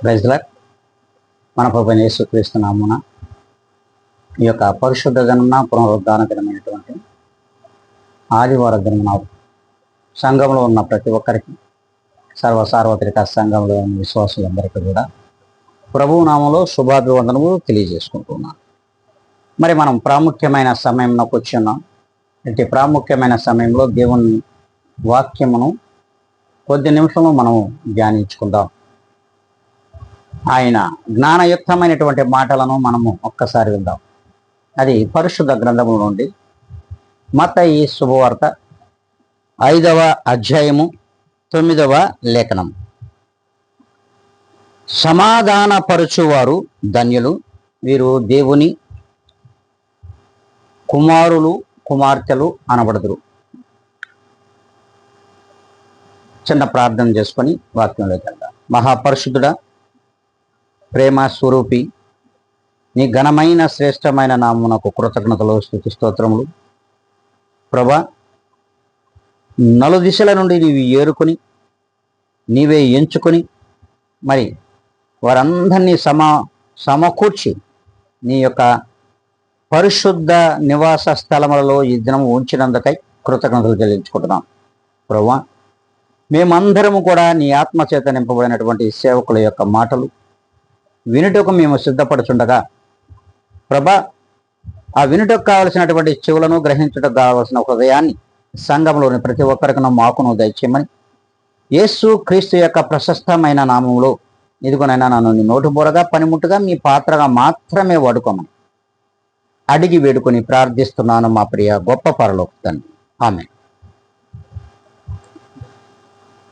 Praise lord. మన ప్రభువైన యేసుక్రీస్తు నామమున ఈ యొక్క పరిశుద్ధ దినమున పునరుద్ధాన దినమైనటువంటి ఆదివార దినమున సంఘంలో ఉన్న ప్రతి ఒక్కరికి, సార్వత్రిక సంఘంలో ఉన్న విశ్వాసులందరికీ కూడా ప్రభువు నామంలో శుభాభివందనము తెలియజేసుకుంటున్నాను. మరి మనం ప్రాముఖ్యమైన సమయంలోకి వచ్చున్నాం. ఇటు ప్రాముఖ్యమైన సమయంలో దేవుని వాక్యమును కొద్ది నిమిషంలో మనం ధ్యానించుకుందాం. ఆయన జ్ఞానయుక్తమైనటువంటి మాటలను మనము ఒక్కసారి విందాం. అది పరిశుద్ధ గ్రంథముల నుండి మత్తయి శుభవార్త 5వ అధ్యాయము 9వ లేఖనం. సమాధానపరచువారు ధన్యులు, వీరు దేవుని కుమారులు కుమార్తెలు అనబడుదురు. చిన్న ప్రార్థన చేసుకొని వాక్యంలోకి వెళ్దాం. మహాపరిశుద్ధుడా, ప్రేమ స్వరూపి, నీ ఘనమైన శ్రేష్టమైన నామమునకు కృతజ్ఞతలు స్తుతి స్తోత్రములు. ప్రభా, నలుదిశల నుండి నీవు ఏరుకొని నీవే ఎంచుకొని మరి వారందరినీ సమకూర్చి నీ యొక్క పరిశుద్ధ నివాస స్థలములలో ఈ దినం ఉంచినందుకై కృతజ్ఞతలు చెల్లించుకుంటున్నాం. ప్రభా, మేమందరము కూడా నీ ఆత్మచేత నింపబడినటువంటి సేవకుల యొక్క మాటలు వినుటకు మేము సిద్ధపడుచుండగా, ప్రభా, ఆ వినుటకు కావలసినటువంటి చెవులను, గ్రహించుటకు కావలసిన హృదయాన్ని సంఘంలోని ప్రతి ఒక్కరికి మాకును దయచేయమని యేసు క్రీస్తు యొక్క ప్రశస్తమైన నామములో ఇదిగోనైనా నన్ను నీ నోటు బోరగా పనిముట్టుగా మీ పాత్రగా మాత్రమే వాడుకోమని అడిగి వేడుకొని ప్రార్థిస్తున్నాను మా ప్రియ గొప్ప పరలోక తండ్రి. ఆమేన్.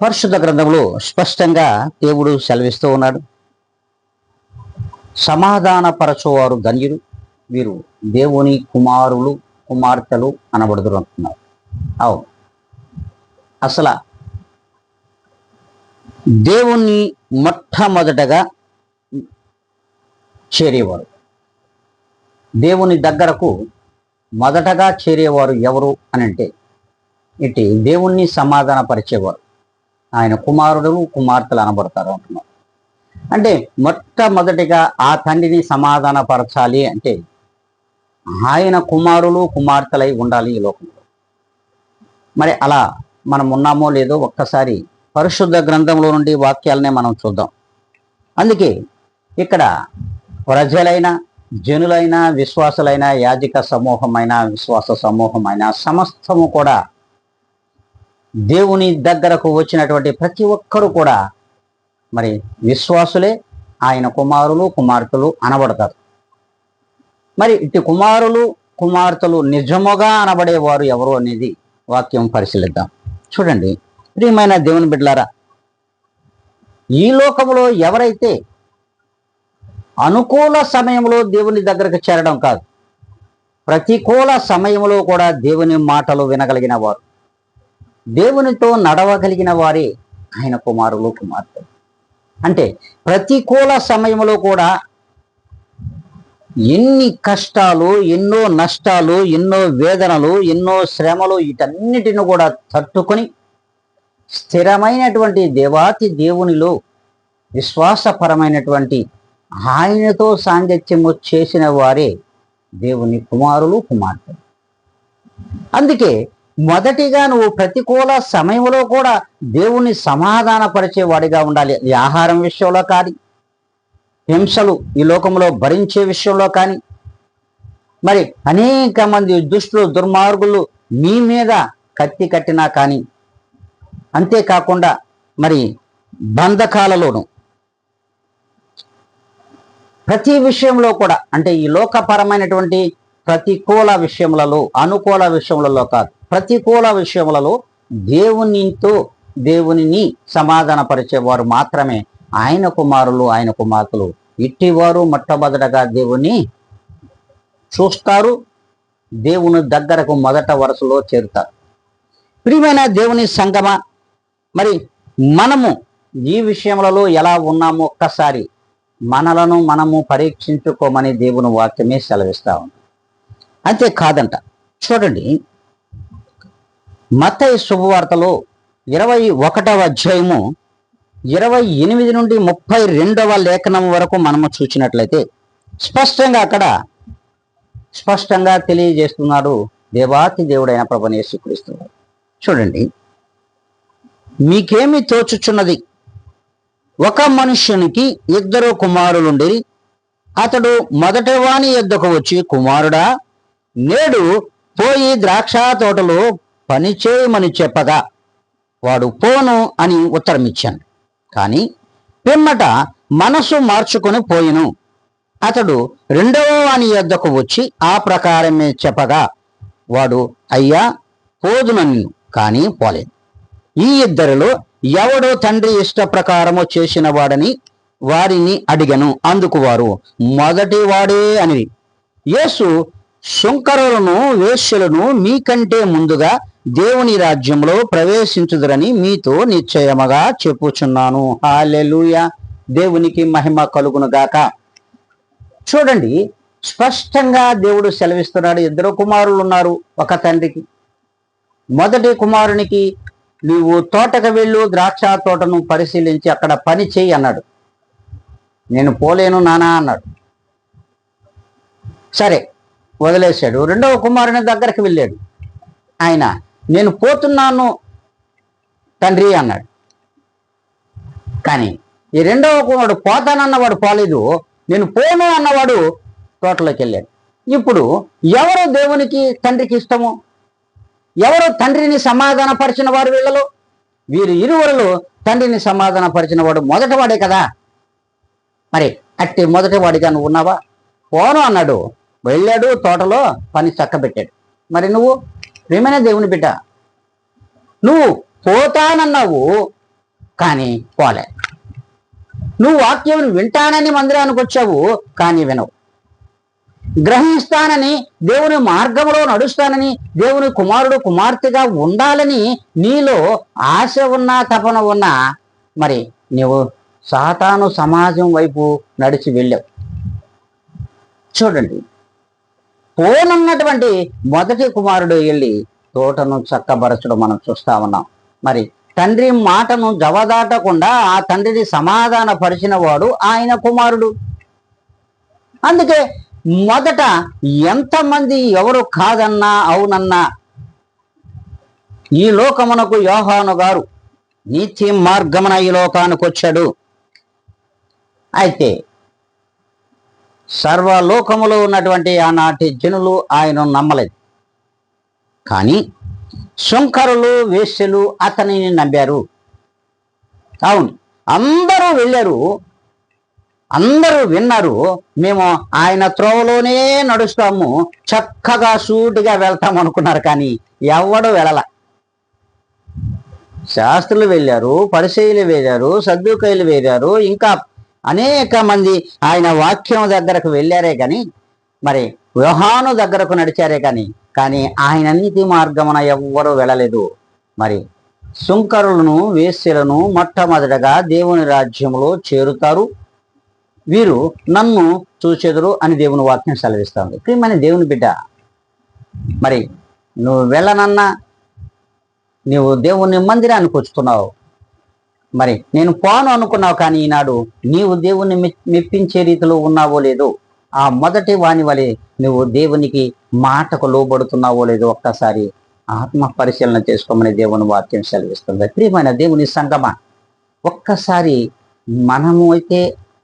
పరిశుద్ధ గ్రంథంలో స్పష్టంగా దేవుడు సెలవిస్తూ ఉన్నాడు, సమాధానపరచువారు ధన్యులు, వీరు దేవుని కుమారులు కుమార్తెలు అనబడుదురు అంటున్నారు. అవును, అసలు దేవుణ్ణి మొట్టమొదటగా చేరేవారు, దేవుని దగ్గరకు మొదటగా చేరేవారు ఎవరు అని అంటే ఇటు దేవుణ్ణి సమాధానపరిచేవారు, ఆయన కుమారుడు కుమార్తెలు అనబడతారు అంటున్నారు. అంటే మొట్టమొదటిగా ఆ తండ్రిని సమాధానపరచాలి అంటే ఆయన కుమారులు కుమార్తెలై ఉండాలి ఈ లోకంలో. మరి అలా మనం ఉన్నామో లేదో ఒక్కసారి పరిశుద్ధ గ్రంథంలో నుండి వాక్యాలనే మనం చూద్దాం. అందుకే ఇక్కడ ప్రజలైన, జనులైన, విశ్వాసులైన, యాజక సమూహమైన, విశ్వాస సమూహమైన సమస్తము కూడా దేవుని దగ్గరకు వచ్చినటువంటి ప్రతి ఒక్కరూ కూడా మరి విశ్వాసులే, ఆయన కుమారులు కుమార్తెలు అనబడతారు. మరి ఇటు కుమారులు కుమార్తెలు నిజముగా అనబడేవారు ఎవరు అనేది వాక్యం పరిశీలిద్దాం. చూడండి ప్రియమైన దేవుని బిడ్డలారా, ఈ లోకంలో ఎవరైతే అనుకూల సమయంలో దేవుని దగ్గరకు చేరడం కాదు, ప్రతికూల సమయంలో కూడా దేవుని మాటలు వినగలిగిన వారు, దేవునితో నడవగలిగిన వారే ఆయన కుమారులు కుమార్తెలు. అంటే ప్రతికూల సమయంలో కూడా ఎన్ని కష్టాలు, ఎన్నో నష్టాలు, ఎన్నో వేదనలు, ఎన్నో శ్రమలు, వీటన్నిటిని కూడా తట్టుకొని స్థిరమైనటువంటి దేవాతి దేవునిలో విశ్వాసపరమైనటువంటి ఆయనతో సాంగత్యము చేసిన వారే దేవుని కుమారులు కుమార్తెలు. అందుకే మొదటిగా నువ్వు ప్రతికూల సమయంలో కూడా దేవుణ్ణి సమాధానపరిచేవాడిగా ఉండాలి. ఈ ఆహారం విషయంలో కానీ, హింసలు ఈ లోకంలో భరించే విషయంలో కానీ, మరి అనేక మంది దుష్టులు దుర్మార్గులు నీ మీద కత్తి కట్టినా కానీ, అంతేకాకుండా మరి బంధకాలలోను ప్రతి విషయంలో కూడా, అంటే ఈ లోకపరమైనటువంటి ప్రతికూల విషయములలో, అనుకూల విషయములలో కాదు, ప్రతికూల విషయములలో దేవునిని సమాధానపరిచేవారు మాత్రమే ఆయన కుమారులు ఆయన కుమార్తెలు. ఇట్టివారు మొట్టమొదటగా దేవుని చూస్తారు, దేవుని దగ్గరకు మొదట వరుసలో చేరుతారు. ప్రియమైన దేవుని సంగమా, మరి మనము ఈ విషయములలో ఎలా ఉన్నామో ఒక్కసారి మనలను మనము పరీక్షించుకోమని దేవుని వాక్యమే సెలవిస్తా ఉంది. అంతే కాదంట. చూడండి మత్తయి శుభవార్తలో 21వ అధ్యాయము 28 నుండి 32వ లేఖనం వరకు మనము చూసినట్లయితే స్పష్టంగా తెలియజేస్తున్నాడు దేవాతి దేవుడైన ప్రభువైన యేసుక్రీస్తు. చూడండి, మీకేమి తోచుచున్నది? ఒక మనుష్యునికి 2 కుమారులుండిరి. అతడు మొదటి వాని యొద్దకు వచ్చి, కుమారుడా, నేడు పోయి ద్రాక్ష తోటలో పని చేయమని చెప్పగా వాడు పోను అని ఉత్తరమిచ్చాను. కానీ పిమ్మట మనసు మార్చుకొని పోయిను. అతడు 2వ వాని యొద్దకు వచ్చి ఆ ప్రకారమే చెప్పగా వాడు, అయ్యా, పోదునన్ను, కానీ పోలేదు. ఈ ఇద్దరిలో ఎవడో తండ్రి ఇష్ట ప్రకారము చేసిన వాడని వారిని అడిగను. అందుకు వారు, మొదటి వాడే అని. యేసు, సుంకరులను వేశ్యలను మీకంటే ముందుగా దేవుని రాజ్యంలో ప్రవేశించుదురని మీతో నిశ్చయముగా చెప్పుచున్నాను. హల్లెలూయా, దేవునికి మహిమ కలుగును గాక. చూడండి, స్పష్టంగా దేవుడు సెలవిస్తున్నాడు. 2 కుమారులు ఉన్నారు ఒక తండ్రికి. మొదటి కుమారునికి, నీవు తోటకు వెళ్ళు, ద్రాక్ష తోటను పరిశీలించి అక్కడ పని చేయి అన్నాడు. నేను పోలేను నానా అన్నాడు. సరే, వదిలేశాడు. 2వ కుమారుని దగ్గరికి వెళ్ళాడు. ఆయన, నేను పోతున్నాను తండ్రి అన్నాడు. కానీ ఈ 2వ కుమారుడు పోతానన్నవాడు పోలేదు, నేను పోను అన్నవాడు తోటలోకి వెళ్ళాడు. ఇప్పుడు ఎవరు దేవునికి తండ్రికి ఇష్టము? ఎవరు తండ్రిని సమాధానపరిచిన వారు? వీరు ఇరువురులో తండ్రిని సమాధానపరిచిన వాడు మొదటివాడే కదా. మరి అట్టి మొదటివాడిగా నువ్వు ఉన్నావా? పోను అన్నాడు, వెళ్ళాడు, తోటలో పని చక్కబెట్టాడు. మరి నువ్వు ప్రియమైన దేవుని బిడ్డ, నువ్వు పోతానన్నావు కానీ పోలే. నువ్వు వాక్యం వింటానని మందిరానికి వచ్చావు కానీ వినవు. గ్రహిస్తానని, దేవుని మార్గంలో నడుస్తానని, దేవుని కుమారుడు కుమార్తెగా ఉండాలని నీలో ఆశ ఉన్నా, తపన ఉన్నా, మరి నువ్వు సాతాను సమాజం వైపు నడిచి వెళ్ళావు. చూడండి, పోనున్నటువంటి మొదటి కుమారుడు వెళ్ళి తోటను చక్కబరచడం మనం చూస్తా ఉన్నాం. మరి తండ్రి మాటను జవదాటకుండా ఆ తండ్రిని సమాధాన పరిచిన వాడు ఆయన కుమారుడు. అందుకే మొదట ఎంతమంది ఎవరు కాదన్నా అవునన్నా ఈ లోకమునకు యోహాను గారు నీతి మార్గమున ఈ లోకానికి వచ్చాడు. అయితే సర్వలోకములో ఉన్నటువంటి ఆనాటి జనులు ఆయన నమ్మలేదు. కానీ సుంకరులు, వేశ్యలు అతనిని నమ్మారు. అవును, అందరూ వెళ్ళారు, అందరూ విన్నారు, మేము ఆయన త్రోవలోనే నడుస్తాము, చక్కగా సూటిగా వెళ్తాం అనుకున్నారు. కానీ ఎవడు వెళ్ళల. శాస్త్రులు వెళ్ళారు, పరిసయ్యులు వెళ్ళారు, సద్దూకయ్యులు వెళ్ళారు, ఇంకా అనేక మంది ఆయన వాక్యం దగ్గరకు వెళ్ళారే కానీ, మరి యోహాను దగ్గరకు నడిచారే కానీ ఆయన నీతి మార్గమున ఎవ్వరూ వెళ్ళలేదు. మరి సుంకరులను, వేశ్యలను మొట్టమొదటగా దేవుని రాజ్యంలో చేరుతారు, వీరు నన్ను చూచెదరు అని దేవుని వాక్యం సెలవిస్తుంది. ప్రియమైన దేవుని బిడ్డ, మరి నువ్వు వెళ్ళనన్నా నువ్వు దేవుని మందిరానికి వచ్చుతున్నావు. మరి నేను పోను అనుకున్నావు, కానీ ఈనాడు నీవు దేవుణ్ణి మెప్పించే రీతిలో ఉన్నావో లేదో, ఆ మొదటి వాని వలె నువ్వు దేవునికి మాటకు లోబడుతున్నావో లేదో ఒక్కసారి ఆత్మ పరిశీలన చేసుకోమని దేవుని వాక్యం సెలవిస్తుంది. ప్రియమైన దేవుని సంగమా, ఒక్కసారి మనము అయితే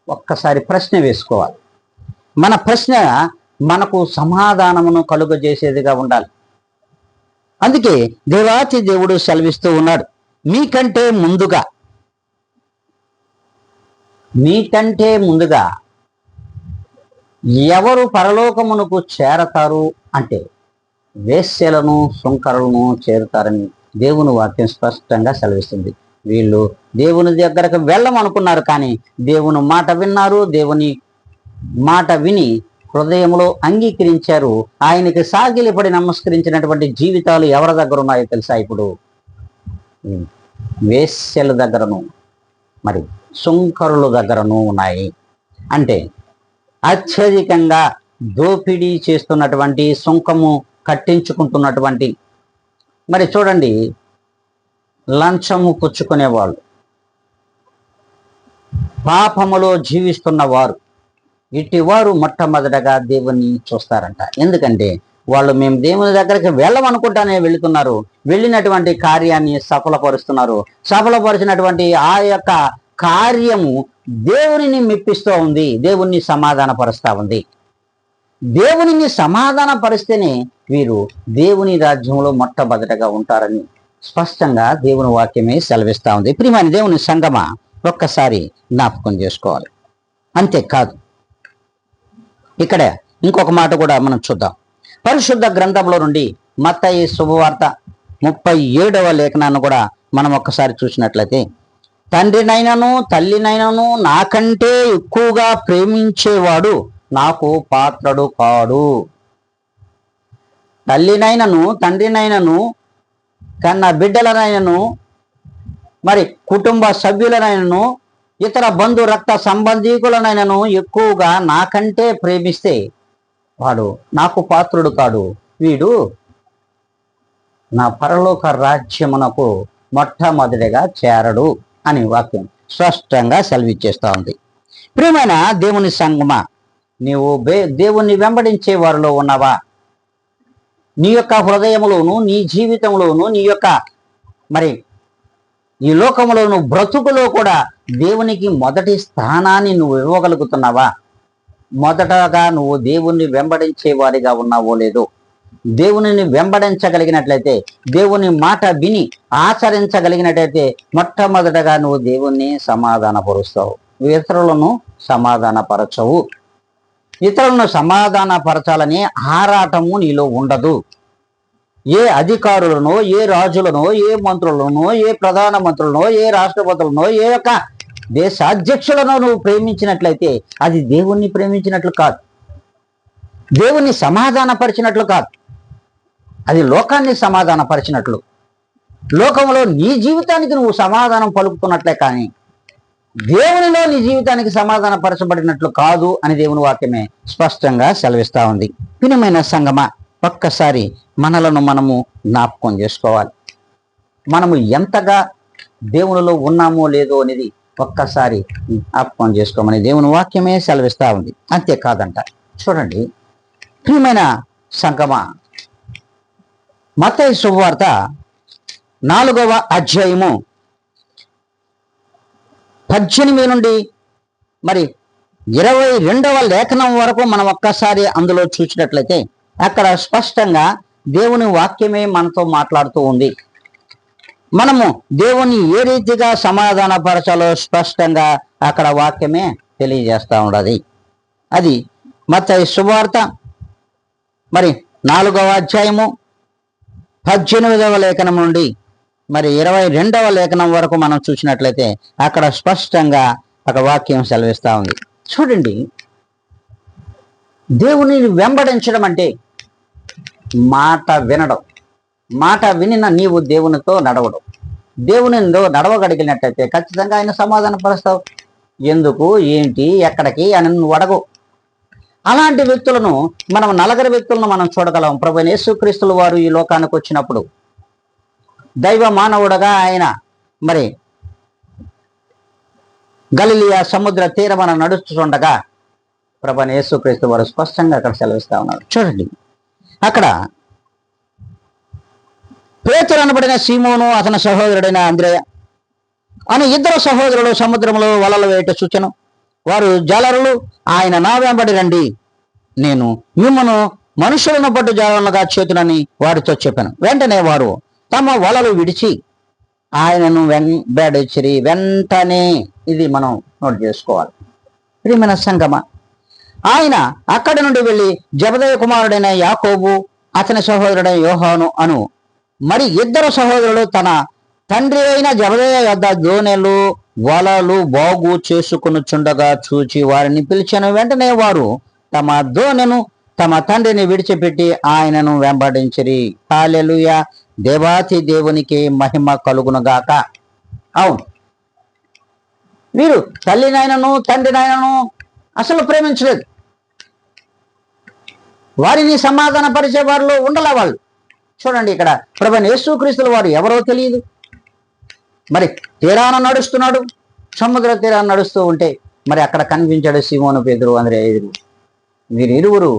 ఒక్కసారి ప్రశ్న వేసుకోవాలి. మన ప్రశ్న మనకు సమాధానమును కలుగజేసేదిగా ఉండాలి. అందుకే దేవాతి దేవుడు సెలవిస్తూ ఉన్నాడు, మీకంటే ముందుగా ఎవరు పరలోకమునకు చేరతారు అంటే వేశ్యలను, సుంకరులను చేరుతారని దేవుని వాక్యం స్పష్టంగా సెలవిస్తుంది. వీళ్ళు దేవుని దగ్గరకు వెళ్ళమనుకున్నారు, కానీ దేవుని మాట విన్నారు, దేవుని మాట విని హృదయంలో అంగీకరించారు. ఆయనకి సాగిలిపడి నమస్కరించినటువంటి జీవితాలు ఎవరి దగ్గర ఉన్నాయో తెలుసా? ఇప్పుడు వేశ్యల దగ్గరను, మరి సుంకరుల దగ్గరను ఉన్నాయి. అంటే అత్యధికంగా దోపిడీ చేస్తున్నటువంటి, సుంకము కట్టించుకుంటున్నటువంటి, మరి చూడండి, లంచము పుచ్చుకునేవాళ్ళు, పాపములో జీవిస్తున్న వారు, ఇటివారు మొట్టమొదటగా దేవుణ్ణి చూస్తారంట. ఎందుకంటే వాళ్ళు మేము దేవుని దగ్గరికి వెళ్ళమనుకుంటానే వెళుతున్నారు, వెళ్ళినటువంటి కార్యాన్ని సఫలపరుస్తున్నారు. సఫలపరిచినటువంటి ఆ యొక్క కార్యము దేవునిని మెప్పిస్తూ ఉంది, దేవుణ్ణి సమాధానపరుస్తూ ఉంది. దేవునిని సమాధానపరిస్తేనే వీరు దేవుని రాజ్యంలో మొట్టమొదటగా ఉంటారని స్పష్టంగా దేవుని వాక్యమే సెలవిస్తూ ఉంది. ప్రియమైన దేవుని సంగమా, ఒక్కసారి జ్ఞాపకం చేసుకోవాలి. అంతేకాదు, ఇక్కడ ఇంకొక మాట కూడా మనం చూద్దాం. పరిశుద్ధ గ్రంథంలో నుండి మత్తయి శుభవార్త 37వ లేఖనాన్ని కూడా మనం ఒక్కసారి చూసినట్లయితే, తండ్రినైనను తల్లినైనను నాకంటే ఎక్కువగా ప్రేమించేవాడు నాకు పాత్రుడు కాడు. తల్లినైనను తండ్రినైనను కన్న బిడ్డలనైనను మరి కుటుంబ సభ్యులనైనను ఇతర బంధు రక్త సంబంధీకులనైనను ఎక్కువగా నాకంటే ప్రేమిస్తే వాడు నాకు పాత్రుడు కాడు, వీడు నా పరలోక రాజ్యమునకు మొట్టమొదటిగా చేరడు అని వాక్యం స్పష్టంగా సెలవిచ్చేస్తూ ఉంది. ప్రియమైన దేవుని సంగమా, నీవు దేవుణ్ణి వెంబడించే వారిలో ఉన్నావా? నీ యొక్క హృదయంలోను, నీ జీవితంలోను, నీ యొక్క మరి ఈ లోకంలోను బ్రతుకులో కూడా దేవునికి మొదటి స్థానాన్ని నువ్వు ఇవ్వగలుగుతున్నావా? మొదటగా నువ్వు దేవుణ్ణి వెంబడించే వారిగా ఉన్నావో లేదో? దేవునిని వెంబడించగలిగినట్లయితే, దేవుని మాట విని ఆచరించగలిగినట్లయితే మొట్టమొదటగా నువ్వు దేవుణ్ణి సమాధానపరుస్తావు, ఇతరులను సమాధానపరచవు. ఇతరులను సమాధానపరచాలనే ఆరాటము నీలో ఉండదు. ఏ అధికారులను, ఏ రాజులను, ఏ మంత్రులను, ఏ ప్రధాన మంత్రులను, ఏ రాష్ట్రపతులను, ఏ యొక్క దేశాధ్యక్షులను నువ్వు ప్రేమించినట్లయితే అది దేవుణ్ణి ప్రేమించినట్లు కాదు, దేవుణ్ణి సమాధానపరిచినట్లు కాదు, అది లోకాన్ని సమాధానపరిచినట్లు. లోకంలో నీ జీవితానికి నువ్వు సమాధానం పలుకుతున్నట్లే కానీ దేవునిలో నీ జీవితానికి సమాధానపరచబడినట్లు కాదు అని దేవుని వాక్యమే స్పష్టంగా సెలవిస్తూ ఉంది. ప్రియమైన సంగమా, ఒక్కసారి మనలను మనము జ్ఞాపకం చేసుకోవాలి. మనము ఎంతగా దేవునిలో ఉన్నామో లేదో అనేది ఒక్కసారి జ్ఞాపకం చేసుకోమని దేవుని వాక్యమే సెలవిస్తూ ఉంది. అంతేకాదంట, చూడండి ప్రియమైన సంగమా, మత్తయి శుభవార్త 4వ అధ్యాయము 18 నుండి మరి 22వ లేఖనం వరకు మనం ఒక్కసారి అందులో చూసినట్లయితే అక్కడ స్పష్టంగా దేవుని వాక్యమే మనతో మాట్లాడుతూ ఉంది. మనము దేవుని ఏ రీతిగా సమాధానపరచాలో స్పష్టంగా అక్కడ వాక్యమే తెలియజేస్తూ ఉండదు. అది మత్తయి శుభవార్త మరి 4వ అధ్యాయము 18వ లేఖనం నుండి మరి 22వ లేఖనం వరకు మనం చూసినట్లయితే అక్కడ స్పష్టంగా ఒక వాక్యం సెలవిస్తూ ఉంది. చూడండి, దేవునిని వెంబడించడం అంటే మాట వినడం, మాట వినిన నీవు దేవునితో నడవడం. దేవునితో నడవగలిగినట్లయితే ఖచ్చితంగా ఆయన సమాధానపరుస్తావు. ఎందుకు, ఏంటి, ఎక్కడికి అని నువ్వు అడగవు. అలాంటి వ్యక్తులను మనం నలుగురు వ్యక్తులను మనం చూడగలం. ప్రభువైన యేసుక్రీస్తుల వారు ఈ లోకానికి వచ్చినప్పుడు దైవ మానవుడుగా ఆయన మరి గలిలియా సముద్ర తీరమన నడుస్తుండగా ప్రభువైన యేసుక్రీస్తు వారు స్పష్టంగా అక్కడ సెలవిస్తా ఉన్నారు. చూడండి, అక్కడ పేతురు అనబడిన సీమోను, అతని సహోదరుడైన అంద్రేయ అని 2 సహోదరులు సముద్రంలో వలలు వేయట చూచెను. వారు జాలరులు, ఆయన నా వెంబడి రండి, నేను మిమ్మను మనుషులను పట్టు జాలరులుగా చేతునని వారితో చెప్పాను. వెంటనే వారు తమ వలలు విడిచి ఆయనను వెంబడించిరి. వెంటనే, ఇది మనం నోట్ చేసుకోవాలి. ప్రియమైన సంగమా, ఆయన అక్కడి నుండి వెళ్ళి జెబెదయి కుమారుడైన యాకోబు, అతని సహోదరుడైన యోహాను అను మరి 2 సహోదరులు తన తండ్రి అయిన జెబెదయి యొద్ద దోణెలు వలలు బాగు చేసుకొనుచుండగా చూచి వారిని పిలిచాను. వెంటనే వారు తమ దోణెను తమ తండ్రిని విడిచిపెట్టి ఆయనను వెంబడించిరి. హల్లెలూయా, దేవాతి దేవునికి మహిమ కలుగునుగాక. అవును, వీరు తల్లినైనను తండ్రినైనను అసలు ప్రేమించలేదు. వారిని సమాధానపరిచే వారిలో ఉండలే వాళ్ళు. చూడండి, ఇక్కడ ప్రభువైన యేసుక్రీస్తుల వారు ఎవరో తెలియదు. మరి తీరాన నడుస్తున్నాడు, సముద్ర తీరాన్ని నడుస్తూ ఉంటే మరి అక్కడ కనిపించాడు సీమోను పేతురు అంద్రేయుడు. వీరిరువురు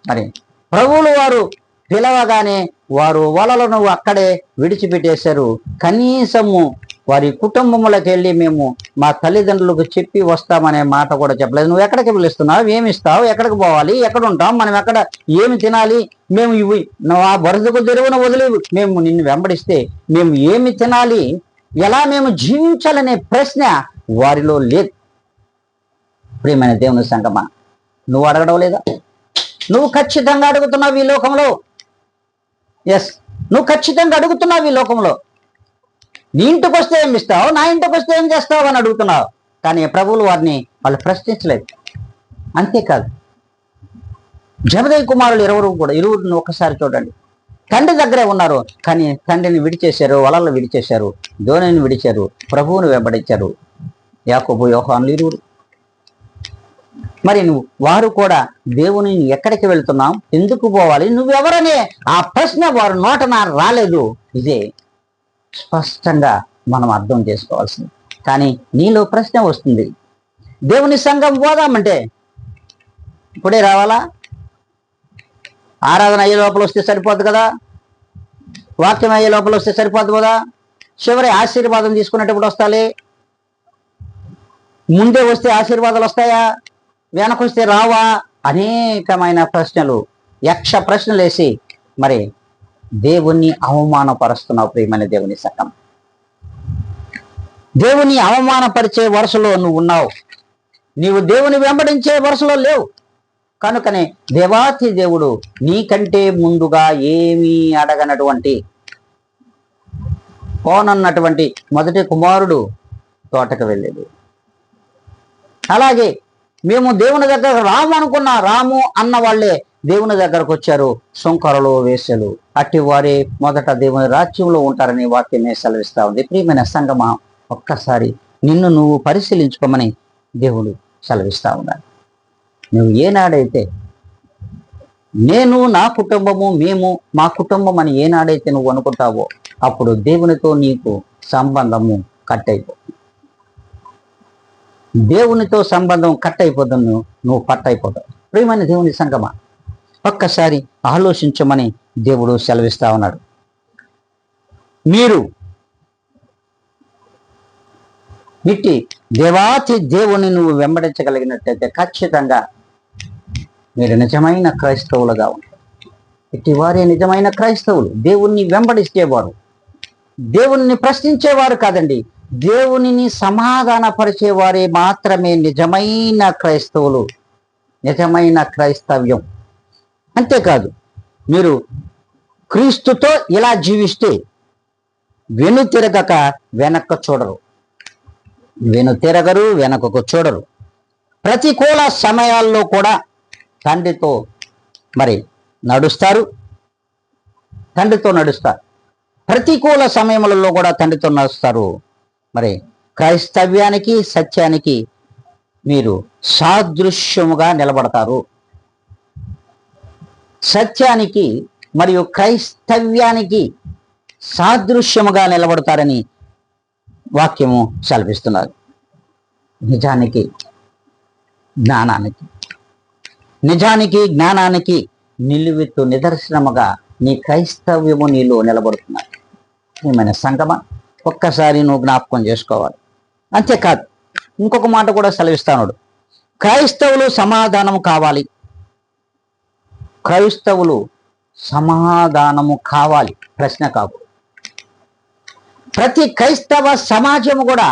మరి ప్రభువులు వారు పిలవగానే వారు వలలను అక్కడే విడిచిపెట్టేశారు. కనీసము వారి కుటుంబములకు వెళ్ళి మేము మా తల్లిదండ్రులకు చెప్పి వస్తామనే మాట కూడా చెప్పలేదు. నువ్వు ఎక్కడికి పిలుస్తున్నావు, ఏమి ఇస్తావు, ఎక్కడికి పోవాలి, ఎక్కడ ఉంటాం, మనం ఎక్కడ ఏమి తినాలి, మేము ఇవి నువ్వు ఆ వరదకు తెరువును వదిలి మేము నిన్ను వెంబడిస్తే మేము ఏమి తినాలి, ఎలా మేము జీవించాలనే ప్రశ్న వారిలో లేదు. ప్రియమైన దేవుని సంగమా, నువ్వు అడగడం లేదా? నువ్వు ఖచ్చితంగా అడుగుతున్నావు ఈ లోకంలో. ఎస్, నువ్వు ఖచ్చితంగా అడుగుతున్నావు ఈ లోకంలో. నీ ఇంటికి వస్తే ఏమి ఇస్తావు, నా ఇంటికి వస్తే ఏం చేస్తావు అని అడుగుతున్నావు. కానీ ప్రభువులు వారిని వాళ్ళు ప్రశ్నించలేదు. అంతేకాదు, జబదయి కుమారులు ఇరువురిని ఒకసారి చూడండి. తండ్రి దగ్గరే ఉన్నారు, కానీ తండ్రిని విడిచేశారు, వలలు విడిచేశారు, దోణిని విడిచారు, ప్రభువును వెంబడించారు. యాకోబు, యోహానులు ఇరువురు. మరి వారు కూడా దేవుని ఎక్కడికి వెళ్తున్నాం, ఎందుకు పోవాలి, నువ్వెవరనే ఆ ప్రశ్న వారు నోటన రాలేదు. ఇదే స్పష్టంగా మనం అర్థం చేసుకోవాల్సింది. కానీ నీలో ప్రశ్న వస్తుంది, దేవుని సంఘం పోదామంటే ఇప్పుడే రావాలా? ఆరాధన అయ్యే లోపల వస్తే సరిపోదు కదా, వాక్యం అయ్యే లోపల వస్తే సరిపోదు కదా, చివరి ఆశీర్వాదం తీసుకునేటప్పుడు వస్తాలే, ముందే వస్తే ఆశీర్వాదాలు వస్తాయా, వెనకొస్తే రావా? అనేకమైన ప్రశ్నలు, యక్ష ప్రశ్నలు వేసి మరి దేవుణ్ణి అవమానపరుస్తున్నావు. ప్రియమైన దేవుని సంఘం, దేవుని అవమానపరిచే వరుసలో నువ్వు ఉన్నావు. నీవు దేవుని వెంబడించే వరుసలో లేవు. కనుకనే దేవాతి దేవుడు నీకంటే ముందుగా ఏమీ అడగనటువంటి పోనన్నటువంటి మొదటి కుమారుడు తోటకు వెళ్ళేది. అలాగే మేము దేవుని దగ్గర రాము అనుకున్నా, రాము అన్న వాళ్ళే దేవుని దగ్గరకు వచ్చారు. సుంకరలు, వేశ్యలు, అట్టి వారే మొదట దేవుని రాజ్యంలో ఉంటారని వాక్యమే సెలవిస్తా ఉంది. ప్రియమైన సంగమా, ఒక్కసారి నిన్ను నువ్వు పరిశీలించుకోమని దేవుడు సెలవిస్తా ఉన్నాడు. నువ్వు ఏనాడైతే నేను, నా కుటుంబము, మేము, మా కుటుంబం అని ఏనాడైతే నువ్వు అనుకుంటావో అప్పుడు దేవునితో నీకు సంబంధము కట్ అయిపోతుంది. దేవునితో సంబంధం కట్ అయిపోతుంది, నువ్వు పట్టయిపోతావు. ప్రియమైన దేవుని సంగమా, ఒక్కసారి ఆలోచించమని దేవుడు సెలవిస్తా ఉన్నాడు. మీరు ఇట్టి దేవాతి దేవుని నువ్వు వెంబడించగలిగినట్టయితే ఖచ్చితంగా మీరు నిజమైన క్రైస్తవులుగా ఉంటారు. ఇట్టి వారే నిజమైన క్రైస్తవులు. దేవుణ్ణి వెంబడిస్తేవారు, దేవుణ్ణి ప్రశ్నించేవారు కాదండి, దేవునిని సమాధానపరిచేవారే మాత్రమే నిజమైన క్రైస్తవులు, నిజమైన క్రైస్తవ్యం. అంతేకాదు, మీరు క్రీస్తుతో ఇలా జీవిస్తే వెనుతిరగక వెనక్కు చూడరు, వెనుతిరగరు, వెనకకు చూడరు. ప్రతికూల సమయాల్లో కూడా తండ్రితో మరి నడుస్తారు, తండ్రితో నడుస్తారు. ప్రతికూల సమయములలో కూడా తండ్రితో నడుస్తారు. మరి క్రైస్తవ్యానికి, సత్యానికి మీరు సాదృశ్యముగా నిలబడతారు. సత్యానికి మరియు క్రైస్తవ్యానికి సాదృశ్యముగా నిలబడతారని వాక్యము సెలవిస్తున్నారు. నిజానికి జ్ఞానానికి నిలువెత్తు నిదర్శనముగా నీ క్రైస్తవ్యము నీలో నిలబడుతున్నారు. ఏమైనా సంగమా, ఒక్కసారి నువ్వు జ్ఞాపకం చేసుకోవాలి. అంతేకాదు, ఇంకొక మాట కూడా సెలవిస్తాడు, క్రైస్తవులు సమాధానము కావాలి. క్రైస్తవులు సమాధానము కావాలి, ప్రశ్న కాదు. ప్రతి క్రైస్తవ సమాజము కూడా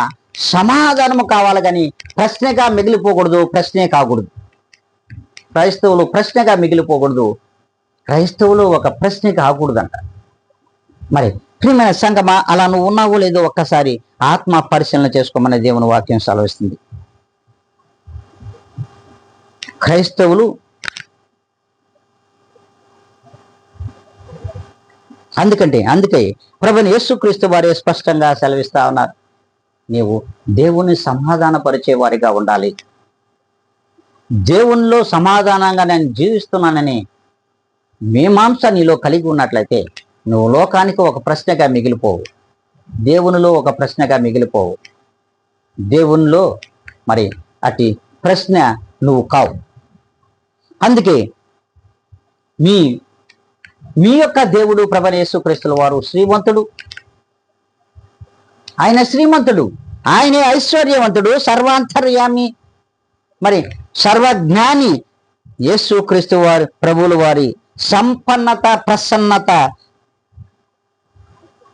సమాధానము కావాలి, కానీ ప్రశ్నగా మిగిలిపోకూడదు, ప్రశ్నే కాకూడదు. క్రైస్తవులు ప్రశ్నగా మిగిలిపోకూడదు, క్రైస్తవులు ఒక ప్రశ్న కాకూడదంట. మరి ప్రియమైన సంగమా, అలా నువ్వు ఉన్నావో లేదో ఒక్కసారి ఆత్మ పరిశీలన చేసుకోమని దేవుని వాక్యం సెలవిస్తుంది. క్రైస్తవులు అందుకే ప్రభుని యేసుక్రీస్తు వారే స్పష్టంగా సెలవిస్తా ఉన్నారు, నీవు దేవుని సమాధానపరిచే వారిగా ఉండాలి. దేవునిలో సమాధానంగా నేను జీవిస్తున్నానని మీమాంస నీలో కలిగి ఉన్నట్లయితే నువ్వు లోకానికి ఒక ప్రశ్నగా మిగిలిపోవు, దేవునిలో ఒక ప్రశ్నగా మిగిలిపోవు. దేవునిలో మరి అటు ప్రశ్న నువ్వు కావు. అందుకే మీ మీ యొక్క దేవుడు ప్రభువైన యేసుక్రీస్తుల వారు శ్రీమంతుడు. ఆయన శ్రీమంతుడు, ఆయనే ఐశ్వర్యవంతుడు, సర్వాంతర్యామి, మరి సర్వజ్ఞాని. యేసుక్రీస్తు వారి ప్రభువుల వారి సంపన్నత, ప్రసన్నత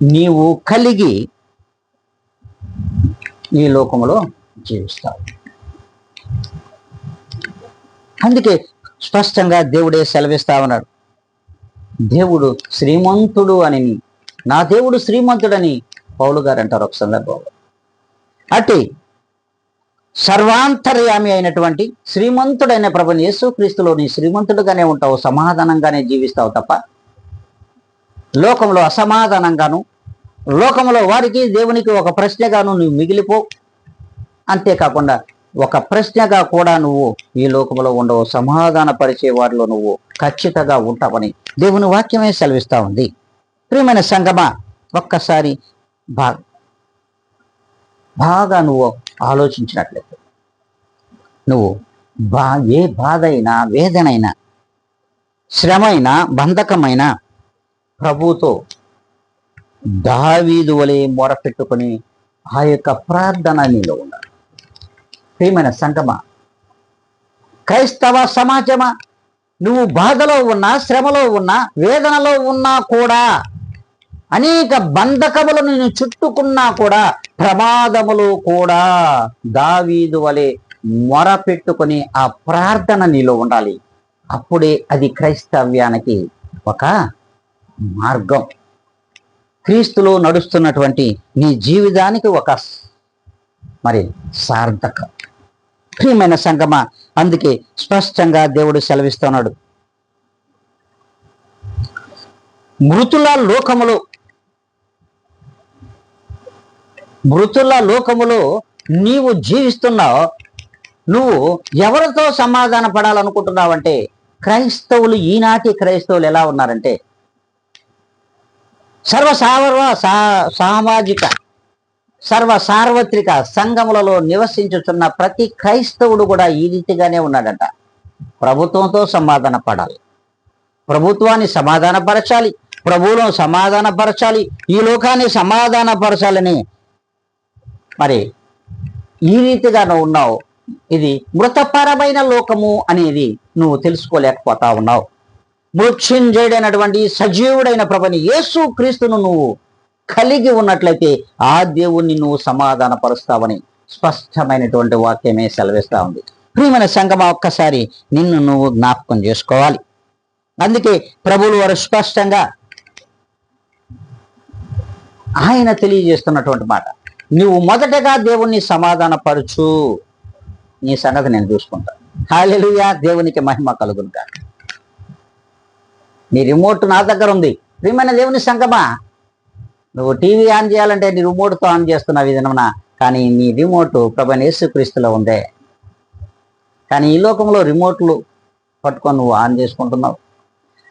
నీవు కలిగి ఈ లోకంలో జీవిస్తావు. అందుకే స్పష్టంగా దేవుడే సెలవిస్తా ఉన్నాడు. దేవుడు శ్రీమంతుడు అని, నా దేవుడు శ్రీమంతుడని పౌలు గారు అంటారు ఒక సందర్భంలో. అట్టి సర్వాంతర్యామి అయినటువంటి శ్రీమంతుడైన ప్రభుని యేసుక్రీస్తులో నీ శ్రీమంతుడుగానే ఉంటావు, సమాధానంగానే జీవిస్తావు తప్ప లోకంలో అసమాధానంగాను, లోకంలో వారికి దేవునికి ఒక ప్రశ్నగాను నువ్వు మిగిలిపో. అంతేకాకుండా ఒక ప్రశ్నగా కూడా నువ్వు ఈ లోకంలో ఉండవు, సమాధాన పరిచే వారిలో నువ్వు ఖచ్చితంగా ఉంటావని దేవుని వాక్యమే సెలవిస్తా ఉంది. ప్రియమైన సంగమా, ఒక్కసారి బాగా నువ్వు ఆలోచించినట్లయితే నువ్వు ఏ బాధ అయినా, వేదనైనా, శ్రమైనా, బంధకమైన ప్రభువుతో దావీదు వలె మొరపెట్టుకొని ఆ యొక్క ప్రార్థన నీలో ఉండాలి. ప్రియమైన సంగమా, క్రైస్తవ సమాజమా, నువ్వు బాధలో ఉన్నా, శ్రమలో ఉన్నా, వేదనలో ఉన్నా కూడా, అనేక బంధకములు నిన్ను చుట్టుకున్నా కూడా, ప్రమాదములు కూడా దావీదు వలె మొరపెట్టుకొని ఆ ప్రార్థన నీలో ఉండాలి. అప్పుడే అది క్రైస్తవ్యానికి ఒక మార్గం, క్రీస్తులో నడుస్తున్నటువంటి నీ జీవితానికి ఒక మరి సార్థకం. ప్రియమైన సంగమా, అందుకే స్పష్టంగా దేవుడు సెలవిస్తున్నాడు, మృతుల లోకములో నీవు జీవిస్తున్నావు. నువ్వు ఎవరితో సమాధాన పడాలనుకుంటున్నావంటే, క్రైస్తవులు, ఈనాటి క్రైస్తవులు ఎలా ఉన్నారంటే, సామాజిక సార్వత్రిక సంఘములలో నివసించుతున్న ప్రతి క్రైస్తవుడు కూడా ఈ రీతిగానే ఉన్నాడంట. ప్రభుత్వంతో సమాధాన పడాలి, ప్రభుత్వాన్ని సమాధానపరచాలి, ప్రభువులను సమాధానపరచాలి, ఈ లోకాన్ని సమాధానపరచాలని మరి ఈ రీతిగా నువ్వు ఉన్నావు. ఇది మృతపరమైన లోకము అనేది నువ్వు తెలుసుకోలేకపోతా ఉన్నావు. మృత్యుంజయుడైనటువంటి సజీవుడైన ప్రభుని యేసు క్రీస్తును నువ్వు కలిగి ఉన్నట్లయితే ఆ దేవుణ్ణి నువ్వు సమాధాన పరుస్తావని స్పష్టమైనటువంటి వాక్యమే సెలవిస్తా ఉంది. ప్రియమైన సంగమా, ఒక్కసారి నిన్ను నువ్వు జ్ఞాపకం చేసుకోవాలి. అందుకే ప్రభువులు వారు స్పష్టంగా ఆయన తెలియజేస్తున్నటువంటి మాట, నువ్వు మొదటగా దేవుణ్ణి సమాధాన పరుచు, నీ సంగతి నేను చూసుకుంటాను. హల్లెలూయా, దేవునికి మహిమ కలుగును గాక. నీ రిమోట్ నా దగ్గర ఉంది. ప్రియమైన దేవుని సంగమా, నువ్వు టీవీ ఆన్ చేయాలంటే నీ రిమోట్తో ఆన్ చేస్తున్నావు విధమున, కానీ నీ రిమోట్ ప్రభువైన యేసుక్రీస్తులో ఉందే. కానీ ఈ లోకంలో రిమోట్లు పట్టుకొని నువ్వు ఆన్ చేసుకుంటున్నావు,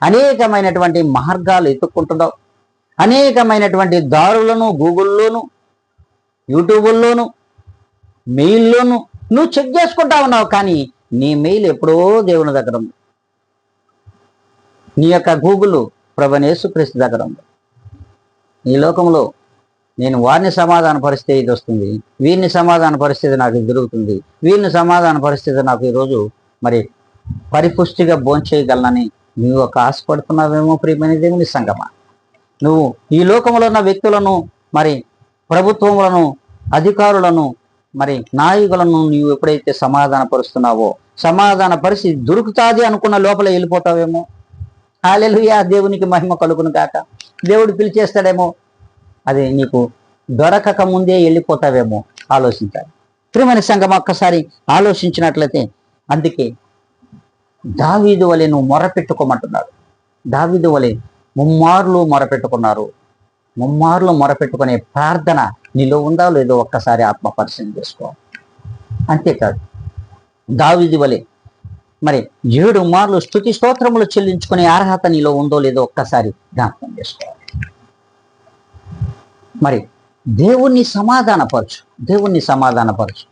అనేకమైనటువంటి మార్గాలు ఎత్తుక్కుంటున్నావు, అనేకమైనటువంటి దారులను గూగుల్లోను, యూట్యూబుల్లోను, మెయిల్లోను నువ్వు చెక్ చేసుకుంటా ఉన్నావు. కానీ నీ మెయిల్ ఎప్పుడో దేవుని దగ్గర ఉంది, నీ యొక్క గూగుల్ ప్రభువైన యేసుక్రీస్తు దగ్గర ఉంది. ఈ లోకంలో నేను వారిని సమాధాన పరిస్థితి ఇది వస్తుంది, వీరిని సమాధాన పరిస్థితి నాకు ఇది దొరుకుతుంది, వీరిని సమాధాన పరిస్థితి నాకు ఈరోజు మరి పరిపుష్టిగా భోంచేయగలనని నువ్వు ఒక ఆశపడుతున్నావేమో. ప్రియమైన దేవుని సంగమా, నువ్వు ఈ లోకంలో ఉన్న వ్యక్తులను, మరి ప్రభుత్వములను, అధికారులను, మరి నాయకులను నీవు ఎప్పుడైతే సమాధాన పరుస్తున్నావో, సమాధాన పరిస్థితి దొరుకుతాది అనుకున్న లోపల వెళ్ళిపోతావేమో. హల్లెలూయా, దేవునికి మహిమ కలుగును గాక. దేవుడు పిలిచేస్తాడేమో, అది నీకు దొరకక ముందే వెళ్ళిపోతావేమో. ఆలోచించాలి. ప్రియమైన సంఘం, ఒక్కసారి ఆలోచించినట్లయితే, అందుకే దావీదు వలె నువ్వు మొరపెట్టుకోమంటున్నాడు. దావీదు వలె ముమ్మార్లు మొరపెట్టుకున్నారు. ముమ్మార్లు మొరపెట్టుకునే ప్రార్థన నీలో ఉందా లేదో ఒక్కసారి ఆత్మ పరిశీలన చేసుకో. అంతేకాదు, దావీదు వలె మరి 7 మార్లు స్తుతి స్తోత్రములు చెల్లించుకునే అర్హత నీలో ఉందో లేదో ఒక్కసారి జ్ఞాపకం చేసుకోవాలి. మరి దేవుణ్ణి సమాధానపరచు, దేవుణ్ణి సమాధానపరచు.